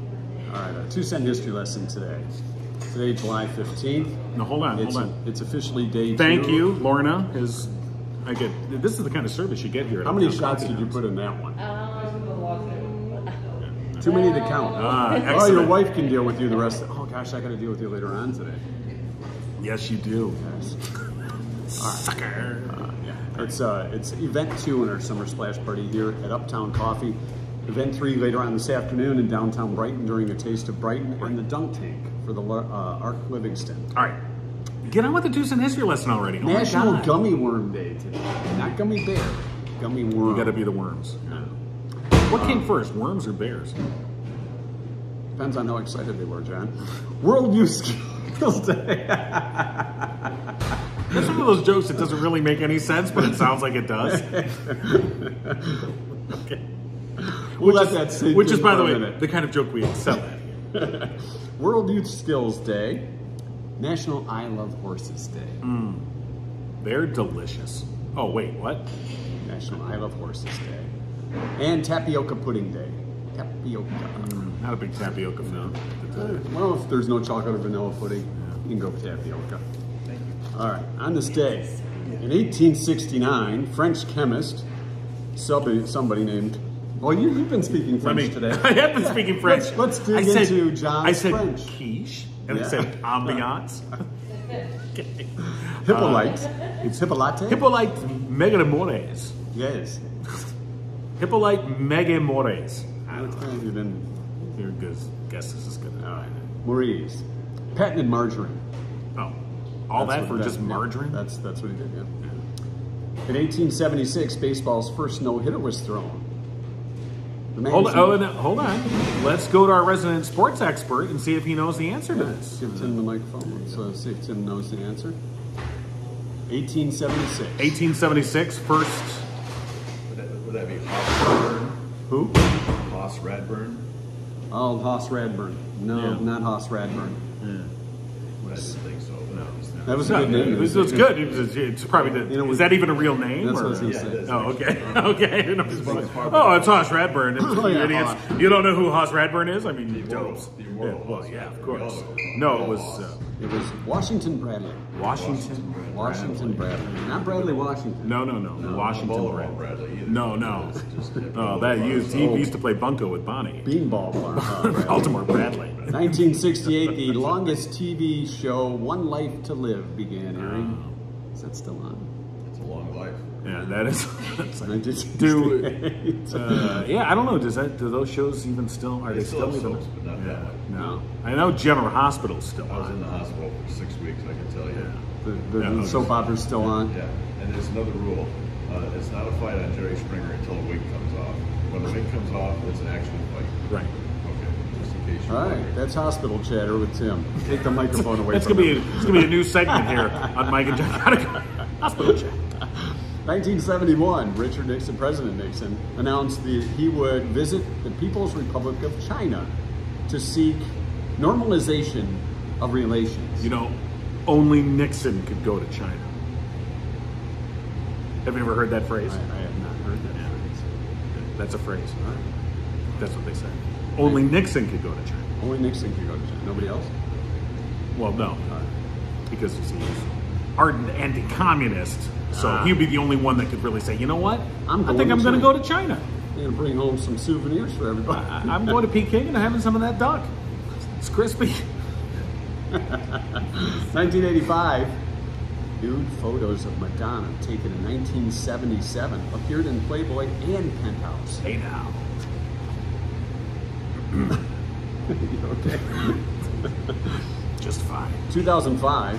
All right, a 2-cent history lesson today. Today, July 15th. No, hold on. It's officially day 2. Thank you, Lorna. This is the kind of service you get here. At How many Uptown shots did you Coffeehouse. put in that one? Too many to count. Oh, your Excellent. wife can deal with you the rest. Oh gosh, I got to deal with you later on today. Yes, you do. Yes. Sucker. It's event 2 in our summer splash party here at Uptown Coffee. Event 3 later on this afternoon in downtown Brighton during a Taste of Brighton and the Dunk Tank for the Arc Livingston. All right. Get on with the 2-cent history lesson already. Oh National my God. Gummy Worm Day today. Not Gummy Bear. Gummy Worm. You got to be the worms. What came first, worms or bears? Depends on how excited they were, John. World Youth Skills Day. That's one of those jokes that doesn't really make any sense, but it sounds like it does. Okay. Which is, by the way, the kind of joke we excel at here. World Youth Skills Day. National I Love Horses Day. They're delicious. Oh, wait, what? National I Love Horses Day. And Tapioca Pudding Day. Tapioca. Not a big tapioca fan. Well, if there's no chocolate or vanilla pudding, you can go with tapioca. Thank you. All right, on this day, in 1869, French chemist, somebody named, well, you've been speaking French today. I have been speaking French. Let's dig into John's French. I said quiche, and I said ambiance. Okay. Hippolyte. It's Hippolyte? Hippolyte Megamores. Yes. Hippolyte Megamores. You didn't. Your guess this is good. All right. Maurice. Patented margarine. Oh. All that for just margarine? That's what he did, yeah. In 1876, baseball's first no-hitter was thrown. Hold on. Let's go to our resident sports expert and see if he knows the answer to this. Give Tim the microphone. Let's see if Tim knows the answer. 1876. 1876, first. Would that be Hoss Radburn? Who? Hoss Radburn? Oh, Hoss Radburn. No, Yeah. not Hoss Radburn. I didn't think so. No. That was a good name. It's good. It's probably is that even a real name? That's or? what I was going to say. Oh, okay. Okay. Oh, it's Hoss Radburn. Oh, yeah, Idiots. Hoss. You don't know who Hoss Radburn is? I mean, you don't. The immortal Well, Hoss yeah, of Radburn. course. We No, all it know was Hoss. It was Washington Bradley. Washington. Washington Bradley. Not Bradley Washington. No. Washington Baltimore Bradley. Bradley either. No. Oh, he used to play bunco with Bonnie. Beanball Bradley. Baltimore Bradley. 1968, the longest TV show, One Life to Live, began airing. Is that still on? It's a long life. Yeah, that is. That's 1968. Yeah, I don't know. Do those shows even still? Are they still have even? soaps, but not that much. No, I know General Hospital's still I was in on. the hospital for 6 weeks, I can tell you. The soap opera's still on? Yeah, and there's another rule. It's not a fight on Jerry Springer until a wig comes off. When the wig comes off, it's an actual fight. Right. Okay, just in case you're All right, wondering. that's hospital chatter with Tim. Take the microphone away That's from gonna him. be a new segment here on Mike and John. Hospital chat. 1971, Richard Nixon, President Nixon, announced that he would visit the People's Republic of China to seek normalization of relations. You know, only Nixon could go to China. Have you ever heard that phrase? I have not heard that phrase. That's a phrase. That's what they say. Only Nixon could go to China. Only Nixon could go to China. Nobody else? Well, no, because he's ardent anti-communist, so he'd be the only one that could really say, you know what? I think I'm going to go to China. You're going to bring home some souvenirs for everybody. I'm going to Peking and having some of that duck. It's crispy. 1985, nude photos of Madonna taken in 1977 appeared in Playboy and Penthouse. Hey now. Okay. Just fine. 2005,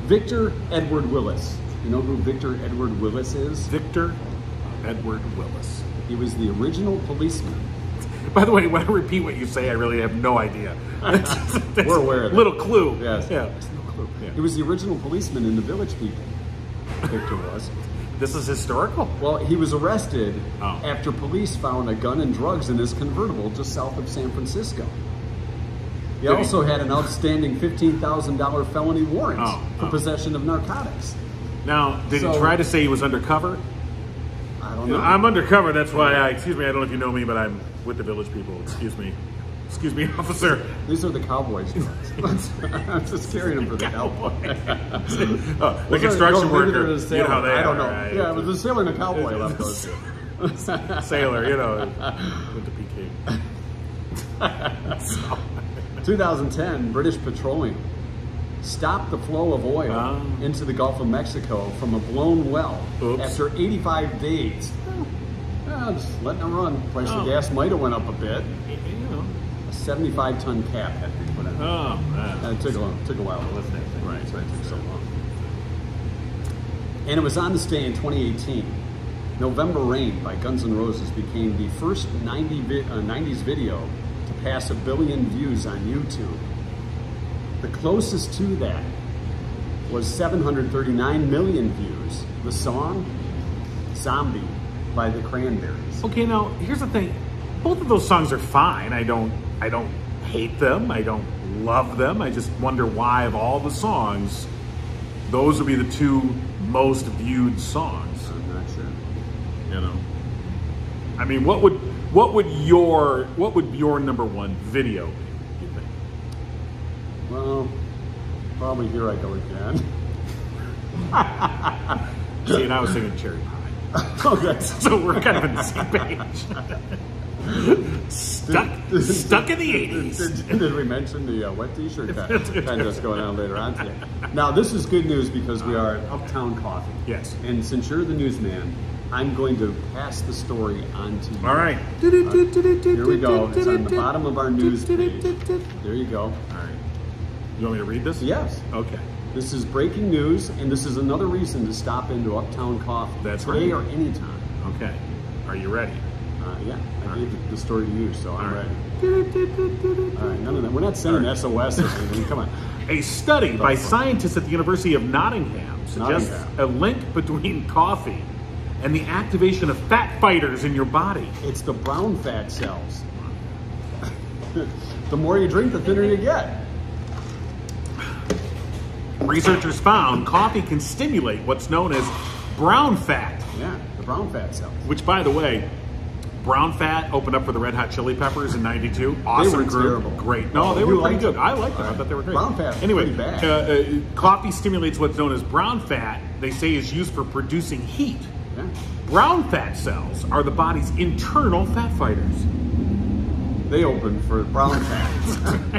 Victor Edward Willis. You know who Victor Edward Willis is? Victor Edward Willis. He was the original policeman. By the way, when I repeat what you say, I really have no idea. We're aware of that. Little clue. Yes. Yeah. No clue. Yeah. He was the original policeman in the Village People. Victor was. This is historical. Well, he was arrested Oh. after police found a gun and drugs in his convertible just south of San Francisco. He Did he? also had an outstanding $15,000 felony warrant for Oh. possession of narcotics. Now, did he So- try to say he was undercover? I don't know. I'm undercover. That's why excuse me, I don't know if you know me, but I'm with the Village People. Excuse me. Excuse me, officer. These are the Cowboys drugs. I'm just carrying them for the cowboy. The construction worker. You You know how they I don't are, know. right? Yeah, it was a sailor and a cowboy left those two. Sailor, you know, with the PK. 2010, British Petroleum stopped the flow of oil into the Gulf of Mexico from a blown well Oops. after 85 days. Just letting it run. Price of gas might have went up a bit. You know. A 75-ton cap had to be put in. Oh, man. It took a while to lift that thing. Right. That's why it took so long. And it was on this day in 2018. November Rain by Guns N' Roses became the first 90s video to pass 1 billion views on YouTube. The closest to that was 739 million views. The song, Zombie by the Cranberries. Okay, now here's the thing. Both of those songs are fine. I don't hate them. I don't love them. I just wonder why of all the songs, those would be the two most viewed songs. I'm not sure. You know, I mean, what would your number one video be? You think? Well, probably Here I Go Again. See, and I was thinking Cherry Pie. Okay. So we're kind of on the same page. Stuck in the 80s. Did we mention the wet t-shirt contest going on later on today? Now, this is good news because we are at Uptown Coffee. Yes. And since you're the newsman, I'm going to pass the story on to you. All right. Here we go. It's on the bottom of our news page. There you go. All right. You want me to read this? Yes. Okay. This is breaking news, and this is another reason to stop into Uptown Coffee. That's today right. or anytime. Okay. Are you ready? Yeah, I gave the story to you, so I'm right. ready. All right, none of that. We're not sending SOS or anything. Come on. A study by scientists at the University of Nottingham suggests a link between coffee and the activation of fat fighters in your body. It's the brown fat cells. The more you drink, the thinner you get. Researchers found coffee can stimulate what's known as brown fat. Yeah, the brown fat cells. Which, by the way, brown fat opened up for the Red Hot Chili Peppers in '92. Awesome They were group. terrible. Great. No, they were pretty good. I liked them. I thought they were great. Brown fat was anyway, pretty bad. Coffee stimulates what's known as brown fat. They say is used for producing heat. Yeah. Brown fat cells are the body's internal fat fighters. They open for brown fat.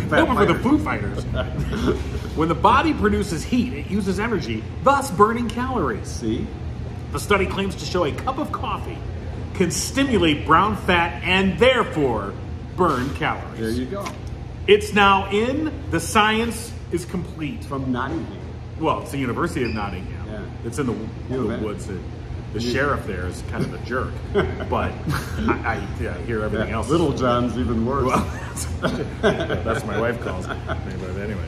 They open for the Foo Fighters. When the body produces heat, it uses energy, thus burning calories. See? The study claims to show a cup of coffee can stimulate brown fat and therefore burn calories. There you go. It's now in. The science is complete. From Nottingham. Well, it's the University of Nottingham. Yeah. It's in the woods. The sheriff there is kind of a jerk, but I hear everything else. Little John's even worse. Well, that's what my wife calls me. But anyway.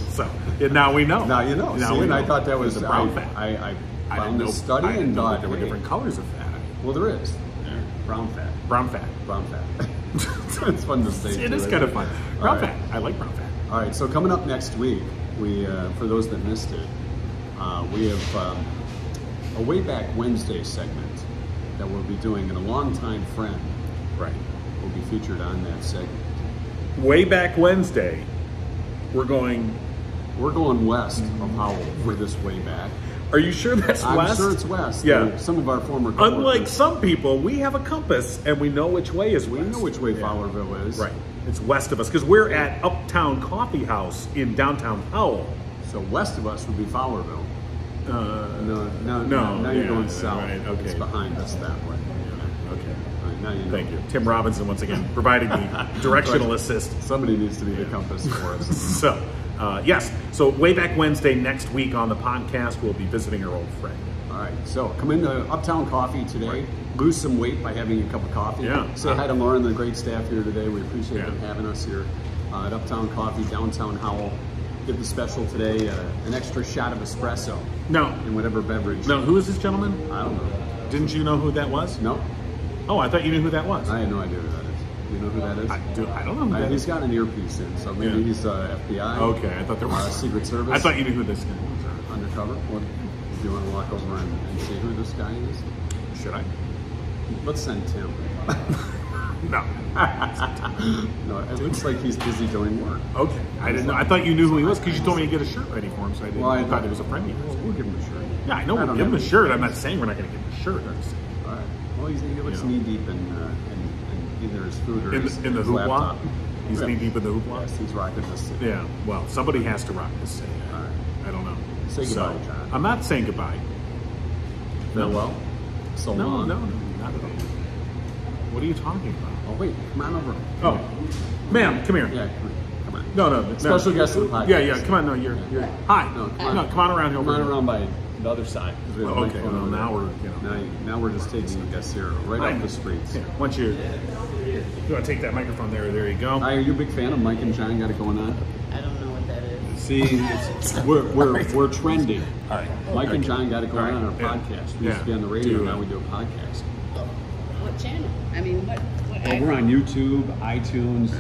So now we know. Now you know. Now See, we and know. I thought that was the brown fat. I I found didn't this know- study I didn't and know thought that there were hey, different colors of fat. Well, there is. Brown fat. Brown fat. Brown fat. It's fun to say. It is kind of fun. Brown fat. I like brown fat. All right. So coming up next week, we for those that missed it, we have a Way Back Wednesday segment that we'll be doing, and a longtime friend Right. will be featured on that segment. Way Back Wednesday, we're going. We're going west of Howell for this way back. Are you sure that's I'm west? sure it's west. Yeah. Some of our former coworkers, Unlike some people, we have a compass and we know which way is we west. know which way Fowlerville is. Right. It's west of us because we're at Uptown Coffeehouse in Downtown Howell. So west of us would be Fowlerville. No. Now you're yeah, going south. right, okay. It's behind us that way. Okay. All right, now you know. Thank you. Tim Robinson once again providing the directional assist. Somebody needs to be the compass for us. So, yes. So Way Back Wednesday next week on the podcast, we'll be visiting our old friend. All right, so come into Uptown Coffee today. Lose some weight by having a cup of coffee. Yeah. Say hi to Lauren and the great staff here today. We appreciate them Yeah. having us here at Uptown Coffee, Downtown Howell. Get the special today, an extra shot of espresso No. in whatever beverage. No, who is this gentleman? I don't know. Didn't you know who that was? No, Oh, I thought you knew who that was. I had no idea who that is. Do you know who that is? I don't know who that He's is. got an earpiece in, so maybe Yeah. he's FBI. Okay, I thought there was Secret Service. I thought you knew who this guy was. Undercover. Well, do you want to walk over and see who this guy is? Should I? Let's send Tim. No. No, it looks like he's busy doing work. Okay. I didn't know. I thought you knew who he was because you told me to get a shirt ready for him, so I didn't. Well, I thought he was a friend of yours. We'll give him a shirt. Yeah, I know. We'll don't give him a have- shirt. I'm not saying we're not going to give him a shirt. I'm just saying. All right. Well, he looks Yeah. knee deep in either his food or In his the hoopla? laptop. He's Yeah. knee deep in the hoopla? Yes, he's rocking this. Yeah. Well, somebody has to rock this thing. All right. I don't know. Say goodbye, John. I'm not saying goodbye. Farewell. So No, long. not at all. What are you talking about? Oh wait, come on over. Oh, ma'am, come here. Yeah, come on. No. Special guest of the podcast. Yeah. Come on. No, you're. Hi. No, Come on around here. Come over on here. around by the other side. 'Cause we have a Okay, microphone well, over now there. we're, Now we're just taking guests here right off the streets. Here, once you want to take that microphone there you go. Hi, are you a big fan of Mike and John Got It Going On? I don't know what that is. See, we're trending. All right. Mike and John Got It Going All On right, our yeah. podcast. We used to be on the radio, Do, now we do a podcast. What channel? I mean, what Well, we're on YouTube, iTunes,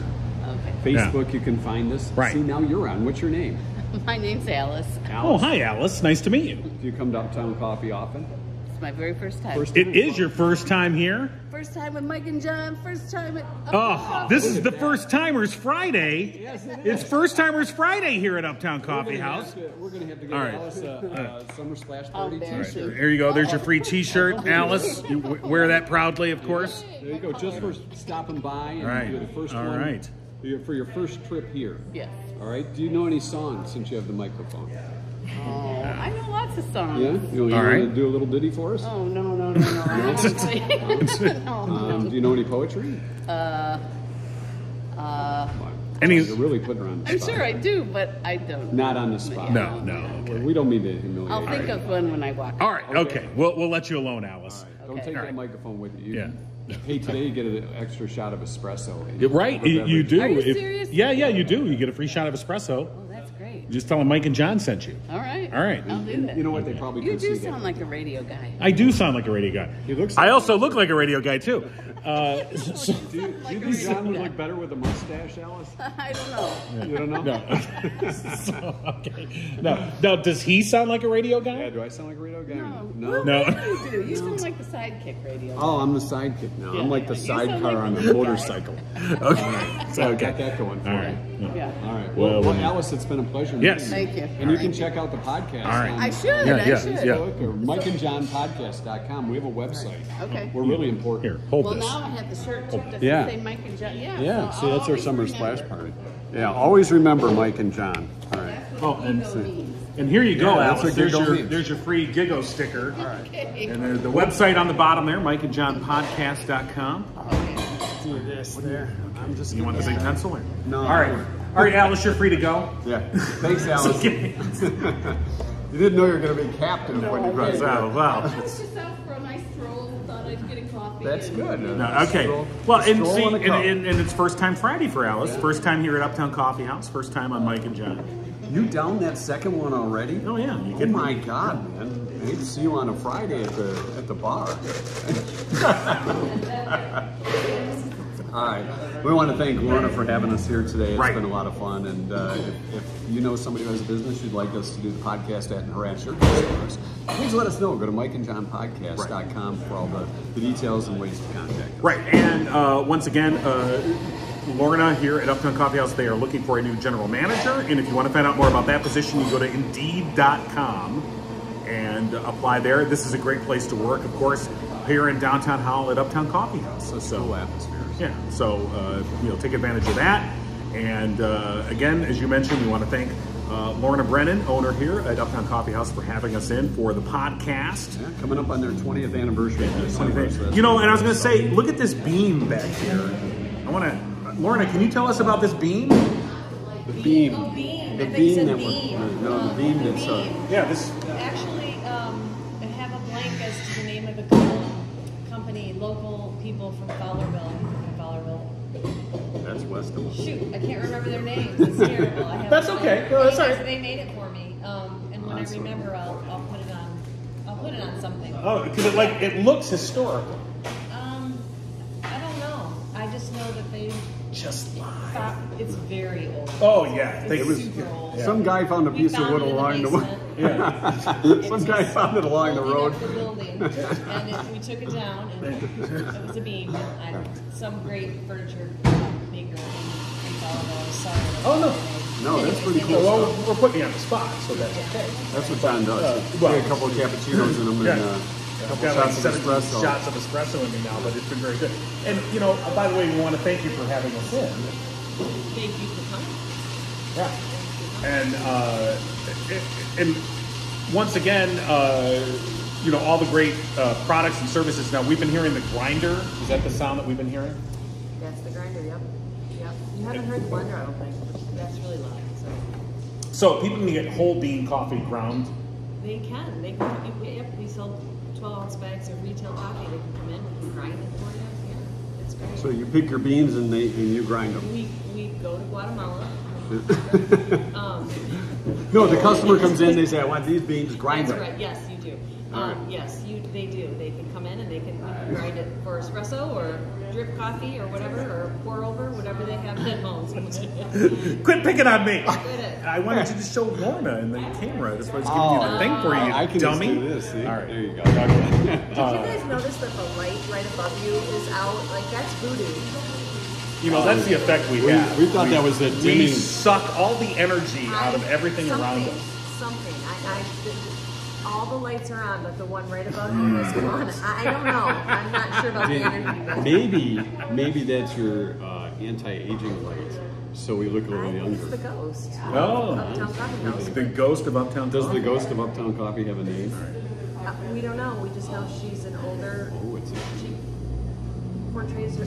Okay. Facebook. You can find us. Right. See, now you're on. What's your name? My name's Alice. Oh, hi, Alice. Nice to meet you. Do you come to Uptown Coffee often? It's my very first time. First It time? is your first time here? First time with Mike and John. First time at Uptown Oh, Coffee. this is the First Timers Friday. Yes, it It's is. First Timers Friday here at Uptown Coffee We're gonna House. have to- We're going to have to get All right. Alice a Summer Splash Party there. t-shirt. Here you go. There's your free T-shirt, Alice. You wear that proudly, of course. There you go, just for stopping by and All right. you're the first All one right. for your first trip here. Yes. All right. Do you know any songs since you have the microphone? Oh, I know lots of songs. Yeah. You All right. want to do a little ditty for us? Oh no! Honestly. no. Do you know any poetry? Any? You're really putting her on the I'm spot. sure I do, but I don't. Not on the spot. No, no. Okay. We don't mean to humiliate. I'll think of one when I walk. All right. Okay. We'll let you alone, Alice. Don't Okay. take All that right. microphone with you. Yeah. Hey, today you get an extra shot of espresso. Right. You do. Are you serious? Yeah, you do. You get a free shot of espresso. Oh, that's great. Just tell them Mike and John sent you. All right. All right. I'll do that. You know what? They probably You can do see sound like a radio guy. I do sound like a radio guy. He looks I like- also look like a radio guy too. Do you think John would look better with a mustache, Alice? I don't know. You don't know? No. So, okay. Now, does he sound like a radio guy? Yeah, do I sound like a radio guy? No. No. You do. You sound like the sidekick radio. Oh, I'm the sidekick now. Yeah. I'm like the You sound sidecar like on a the good motorcycle. Okay. So I got that going for All you. right. Yeah. All right. Well, Well, Alice, it's been a pleasure. Yes. meeting you. Thank you. And you can check out the podcast All right. on I should. Yeah, I yeah, should. yeah. Facebook or MikeandJohnPodcast.com. We have a website. Okay. We're really important. Here, hold Well, this. now I have the shirt too. Does Yeah. it say Mike and John? Yeah. Yeah, so see, I'll that's our always summer remember. splash party. Yeah, always remember Mike and John. All right. Oh, and Gigo means. And here you go, Yeah, that's Alice. what Gigo means. There's your free Gigo sticker. Okay. And there's the website on the bottom there, mikeandjohnpodcast.com. Do this there. I'm just. You want the big pencil? Or? No. All right, Alice, you're free to go. Yeah. Thanks, Alice. Okay. You didn't know you were going to be captain of when you crossed Well, I well. was just out for a nice stroll. Thought I'd get a coffee. That's and- good. No, okay. Well, and Stroll see, and a cup. and it's first time Friday for Alice. First time here at Uptown Coffeehouse. First time on Mike and John. You down that second one already? Oh yeah, you Oh can. my God, man! I hate to see you on a Friday at the bar. All right, we want to thank Lorna for having us here today. It's Right. been a lot of fun, and if you know somebody who has a business you'd like us to do the podcast at and harass your customers, please let us know. Go to MikeandJohnPodcast.com for all the details and ways to contact us. Right, and once again, Lorna here at Uptown Coffeehouse, they are looking for a new general manager, and if you want to find out more about that position, you go to Indeed.com and apply there. This is a great place to work, of course, here in Downtown Howell at Uptown Coffeehouse. So cool atmospheres. Yeah, so take advantage of that. And again, as you mentioned, we want to thank Lorna Brennan, owner here at Uptown Coffeehouse, for having us in for the podcast. Yeah, coming up on their 20th anniversary. in December, so that's You know, and I was going to say, look at this beam back here. I want to, Lorna, can you tell us about this beam? the beam. Oh, beam. The I think beam it's a that beam. we're no, the beam that's Yeah, this. Actually, I have a blank as to the name of the company. Local people from Fowlerville. that's west of us. Shoot, I can't remember their names. It's terrible. I have That's a okay. blank. No, that's all Anyways, right. They made it for me, and when Awesome. I remember, I'll put it on. I'll put it on something. Oh, because it looks historical. I don't know. I just know that they. Just It's very old. Oh yeah, It's they- super old. Some guy found a We piece of found wood it in the along the way. basement. Some guy found it along the road. Up the building, and we took it down, and it was a beam. And some great furniture maker in Colorado. Sorry. Oh, no. No, that's pretty cool. Well, we're putting you on the spot, so that's okay. That's what John does. well- Get a couple of cappuccinos in them Yeah. and a I've couple got like shots of 17 espresso. shots of espresso in me now, but it's been very good. And by the way, we want to thank you for having us in. Thank you for coming. Yeah. And once again, all the great products and services. Now we've been hearing the grinder. Is that the sound that we've been hearing? That's the grinder, yep. Yep. You haven't heard the blender, I don't think. That's really loud, so. So people can get whole bean coffee ground They can. They can. We sell 12-ounce bags of retail coffee. They can come in. We can grind it for you. Yeah, it's great. So you pick your beans and you grind them. We go to Guatemala. No, the customer comes in. They say, "I want these beans grinded." That's right. Yes, you do. All right. Yes, they do. They can come in and we can grind it for espresso or drip coffee or whatever, or pour over, whatever they have at home. Quit picking on me. Quit it. I wanted you to show Lorna in the camera. That's why I was giving you the thing for you, I can dummy. just do this. See? All right. There you go. Did you guys notice that the light right above you is out? Like, that's voodoo. You know, that's the effect we have. We thought that was a We dimming. suck all the energy out of everything around us. Something. All the lights are on, but the one right above you is gone. I don't know. I'm not sure about the energy. But Maybe that's your anti-aging light, so we look a little it's younger. the ghost. Oh. Uptown Coffeehouse. The ghost of Uptown Does the Coffee. ghost of Uptown Coffee have a name? We don't know. We just know she's an older. Oh, it's She portrays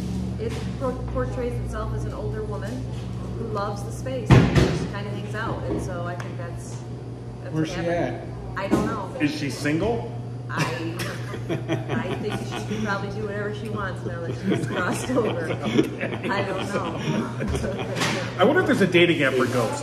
itself as an older woman who loves the space and just kind of hangs out. And so I think that's Where's what she happened. at? I don't know. Is she single? I think she can probably do whatever she wants now that she's crossed over. I don't know. I wonder if there's a dating app for ghosts.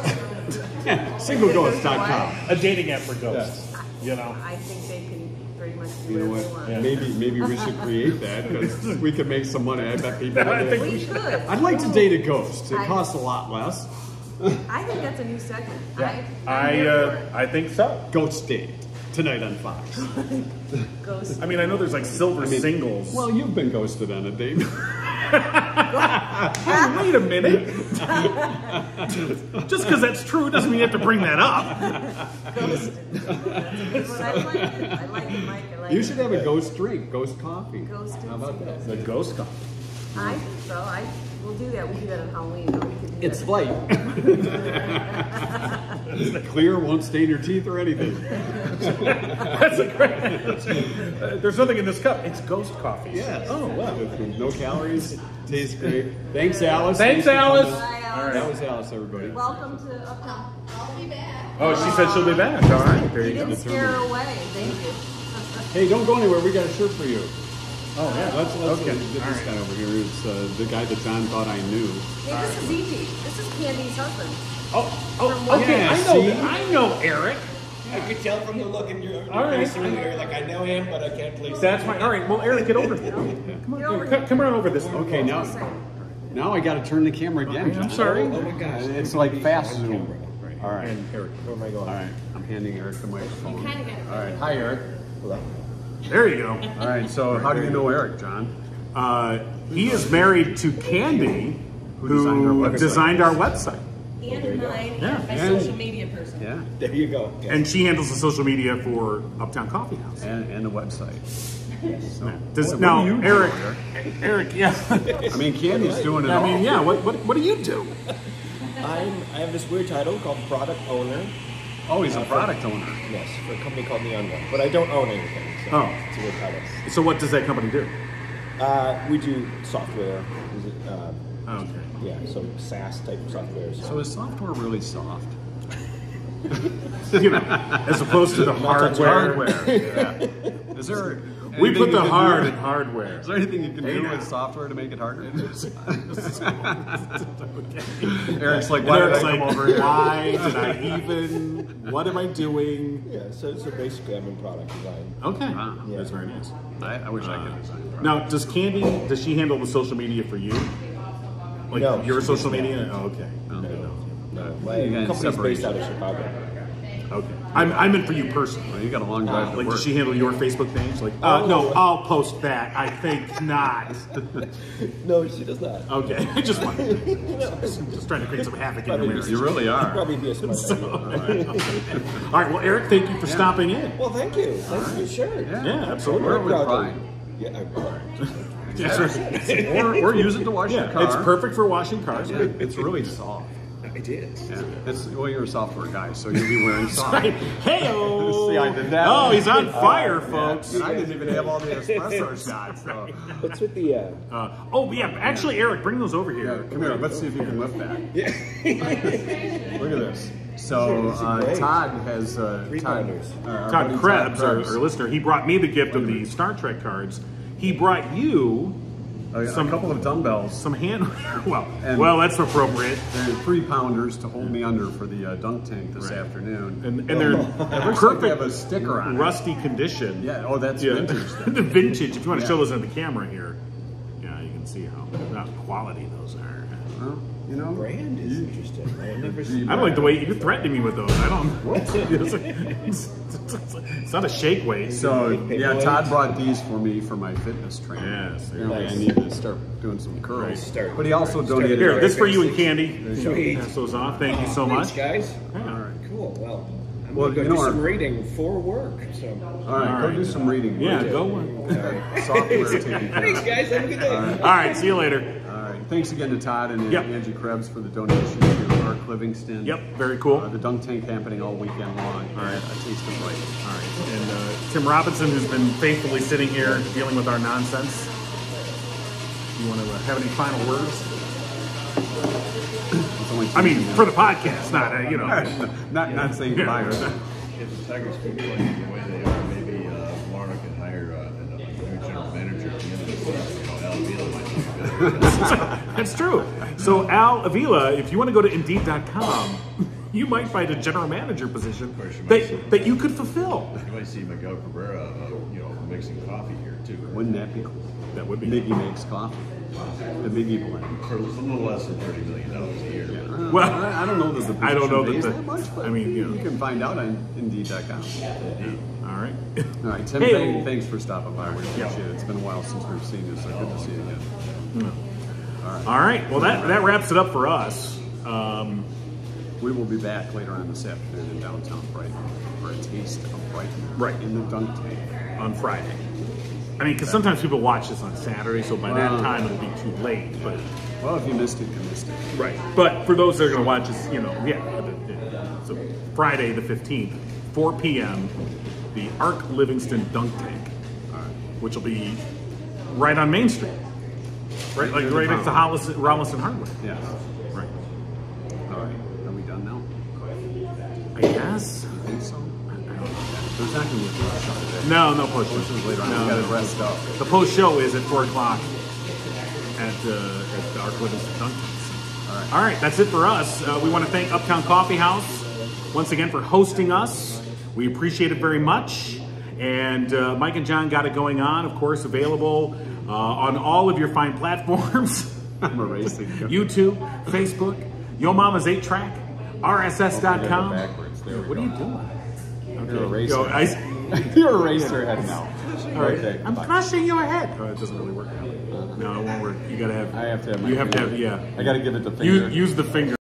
Singleghost.com. A dating app for ghosts. You know? I think they can pretty much do You know whatever what? they want. Maybe we should create that because we could make some money. I bet people I would. think We should. I'd like to date a ghost. It costs a lot less. I think that's a new segment. I think so. Ghost date tonight on Fox. Ghost. I mean, I know there's like silver singles. Well, you've been ghosted on a date. Oh, wait a minute. Just because that's true doesn't mean you have to bring that up. Ghost. But I like it. I like it, Mike. I like You it. should have a ghost drink, ghost coffee. Ghost How about that? The ghost coffee. I think so. We'll do that. We do that on Halloween. But we could do It's that. light. Clear, won't stain your teeth or anything. That's a great. There's nothing in this cup. It's ghost coffee. Yes. Oh, wow. No calories. Tastes great. Thanks, Alice. Thanks, for Alice. coming. Bye, All right. That was Alice, everybody. Welcome to Uptown. I'll be back. Oh, she said she'll be back. All right. There You you go. didn't scare her away. Thank you. Hey, don't go anywhere. We got a shirt for you. Oh, yeah. Let's Okay. get this guy over here. It's the guy that John thought I knew. Hey, this is E.T. This is Candy's husband. Oh, okay. Yeah, I know. see? I know Eric. I could tell from the look in your All right. face earlier, like I know him, but I can't place That's fine. All right. Well, Eric, get over here. Come on. Get over Come, here. come around over this. Okay, now I got to turn the camera again. I'm John. sorry. Oh my gosh. It's like fast zoom. All right. And Eric. Where am I going? All right. I'm handing Eric the microphone. Kind of got it. All right. Hi, Eric. Hello. There you go. All right. So how do you know Eric, John? He is married to Candy, who designed our website. And mine, Yeah. and my And- social media person. Yeah. There you go. Yeah. And she handles the social media for Uptown Coffeehouse. And the website. So, Does, what now, do you do, Eric, yeah. I mean, Candy's doing it I all. mean, yeah. What do you do? I have this weird title called product owner. Oh, he's a product owner. Yes, for a company called The Unknown. But I don't own anything. So Oh. it's a weird title. So what does that company do? We do software. Okay. Yeah, so SaaS type software. So is software really soft? You know, as opposed to the hardware. Yeah. Is there? We anything put the you can hard do- in hardware. Is there anything you can do now. with software to make it harder? Eric's like, why did I Eric's come like, over here? why did I even? What am I doing? Yeah, so basically I'm in product design. Okay, Wow. that's very nice. I wish I could design. Now, does she handle the social media for you? Like No, your she social does not. media? Oh, okay. No, You my got company's based separation. out of Chicago. Okay. I'm in for you personally. Well, you got a long drive to Like, work. does she handle your Facebook page? Like, no, I'll post that. I think not. No, she does not. Okay, I just want just trying to create some havoc in your marriage. You really are. Probably be a smart idea. All right, well, Eric, thank you for stopping in. Well, thank you. Thank you. Sure. Yeah, absolutely. We're with Proud pride. to- Yeah, I will. Or use it to wash your car. It's perfect for washing cars. Yeah, it's really soft. It is. Yeah. Well, you're a software guy, so you'll be wearing soft. Hey-o! See, I did that. Oh, he's on fire, folks. And I didn't even have all the espresso shots. So. What's with the? Oh, yeah, actually, Eric, bring those over here. Come here, let's see if you can lift that. Look at this. So Todd has Todd Krebs, our listener, he brought me the gift of the Star Trek cards. He brought you a couple of dumbbells. Some hand. Well, that's appropriate. They're 3-pounders to hold me under for the dunk tank this afternoon. And they're perfect. They have a sticker on rusty condition. Yeah. Oh, that's vintage. The vintage. If you want to show those on the camera here, yeah, you can see how quality those are. Well, you know, brand is interesting. I've never seen. I don't like the way you're threatening me with those. I don't. What? It's not a shake weight. So yeah, Todd brought these for me for my fitness training. Yes. Apparently I need to start doing some curls. Right. But he also donated. Here, this for you and Candy. Sweet. Pass those off. Thank you so much, guys. Yeah. All right. Cool. Well, I'm gonna go do some reading for work. So. All right, go do some reading. Yeah, go. Software taking care. Thanks, guys. Have a good day. All right, see you later. All right, thanks again to Todd and Angie Krebs for the donation to Ark Livingston. Yep, very cool. The dunk tank happening all weekend long. All right, a taste of light. All right, and Tim Robinson, who's been faithfully sitting here dealing with our nonsense. You want to have any final words? I mean, for the podcast, not not saying goodbye. If the Tigers keep playing the way they are, maybe Marna can hire a new general manager at the end of the season. Al Avila might be good. That's true. So Al Avila, if you want to go to Indeed.com, you might find a general manager position that you could fulfill. You might see Miguel Cabrera, mixing coffee here too. Wouldn't that be cool? That would be. Miggy makes coffee. The Miggy blend For a little less than $30 million a year. Yeah. Well, I don't know that the I don't know position that pays that much, but I mean, you can find out on Indeed.com. All right. All right, Tim, thanks for stopping by. We appreciate it. It's been a while since we've seen you, so good to see you again. All right. Well, that wraps it up for us. We will be back later on this afternoon in downtown Brighton for a taste of Brighton in the dunk tank on Friday. I mean, because sometimes people watch this on Saturday, so by that time it'll be too late. But well, if you missed it, you missed it. Right. But for those that are going to watch this, so Friday the 15th, 4 p.m., the Ark Livingston Dunk Tank, which will be right on Main Street, right next to Rollinson Hardware. Yes. Right. All right. Are we done now? I guess. You think so? There's not going to be a post show today. No post show. This is later on. We got to rest up. The post show is at 4 o'clock at the Ark Livingston Dunk Tank. All right, that's it for us. We want to thank Uptown Coffeehouse once again for hosting us. We appreciate it very much. And Mike and John got it going on, of course, available on all of your fine platforms. I'm erasing YouTube, Facebook, Yo Mama's 8-Track, RSS.com. What are you doing? You're erasing. You're erasing your head now. All right. Okay, I'm crushing your head. Oh, it doesn't really work now. No, it won't work. You gotta have. I have to have. You have to have. Yeah. I gotta give it the finger. Use the finger.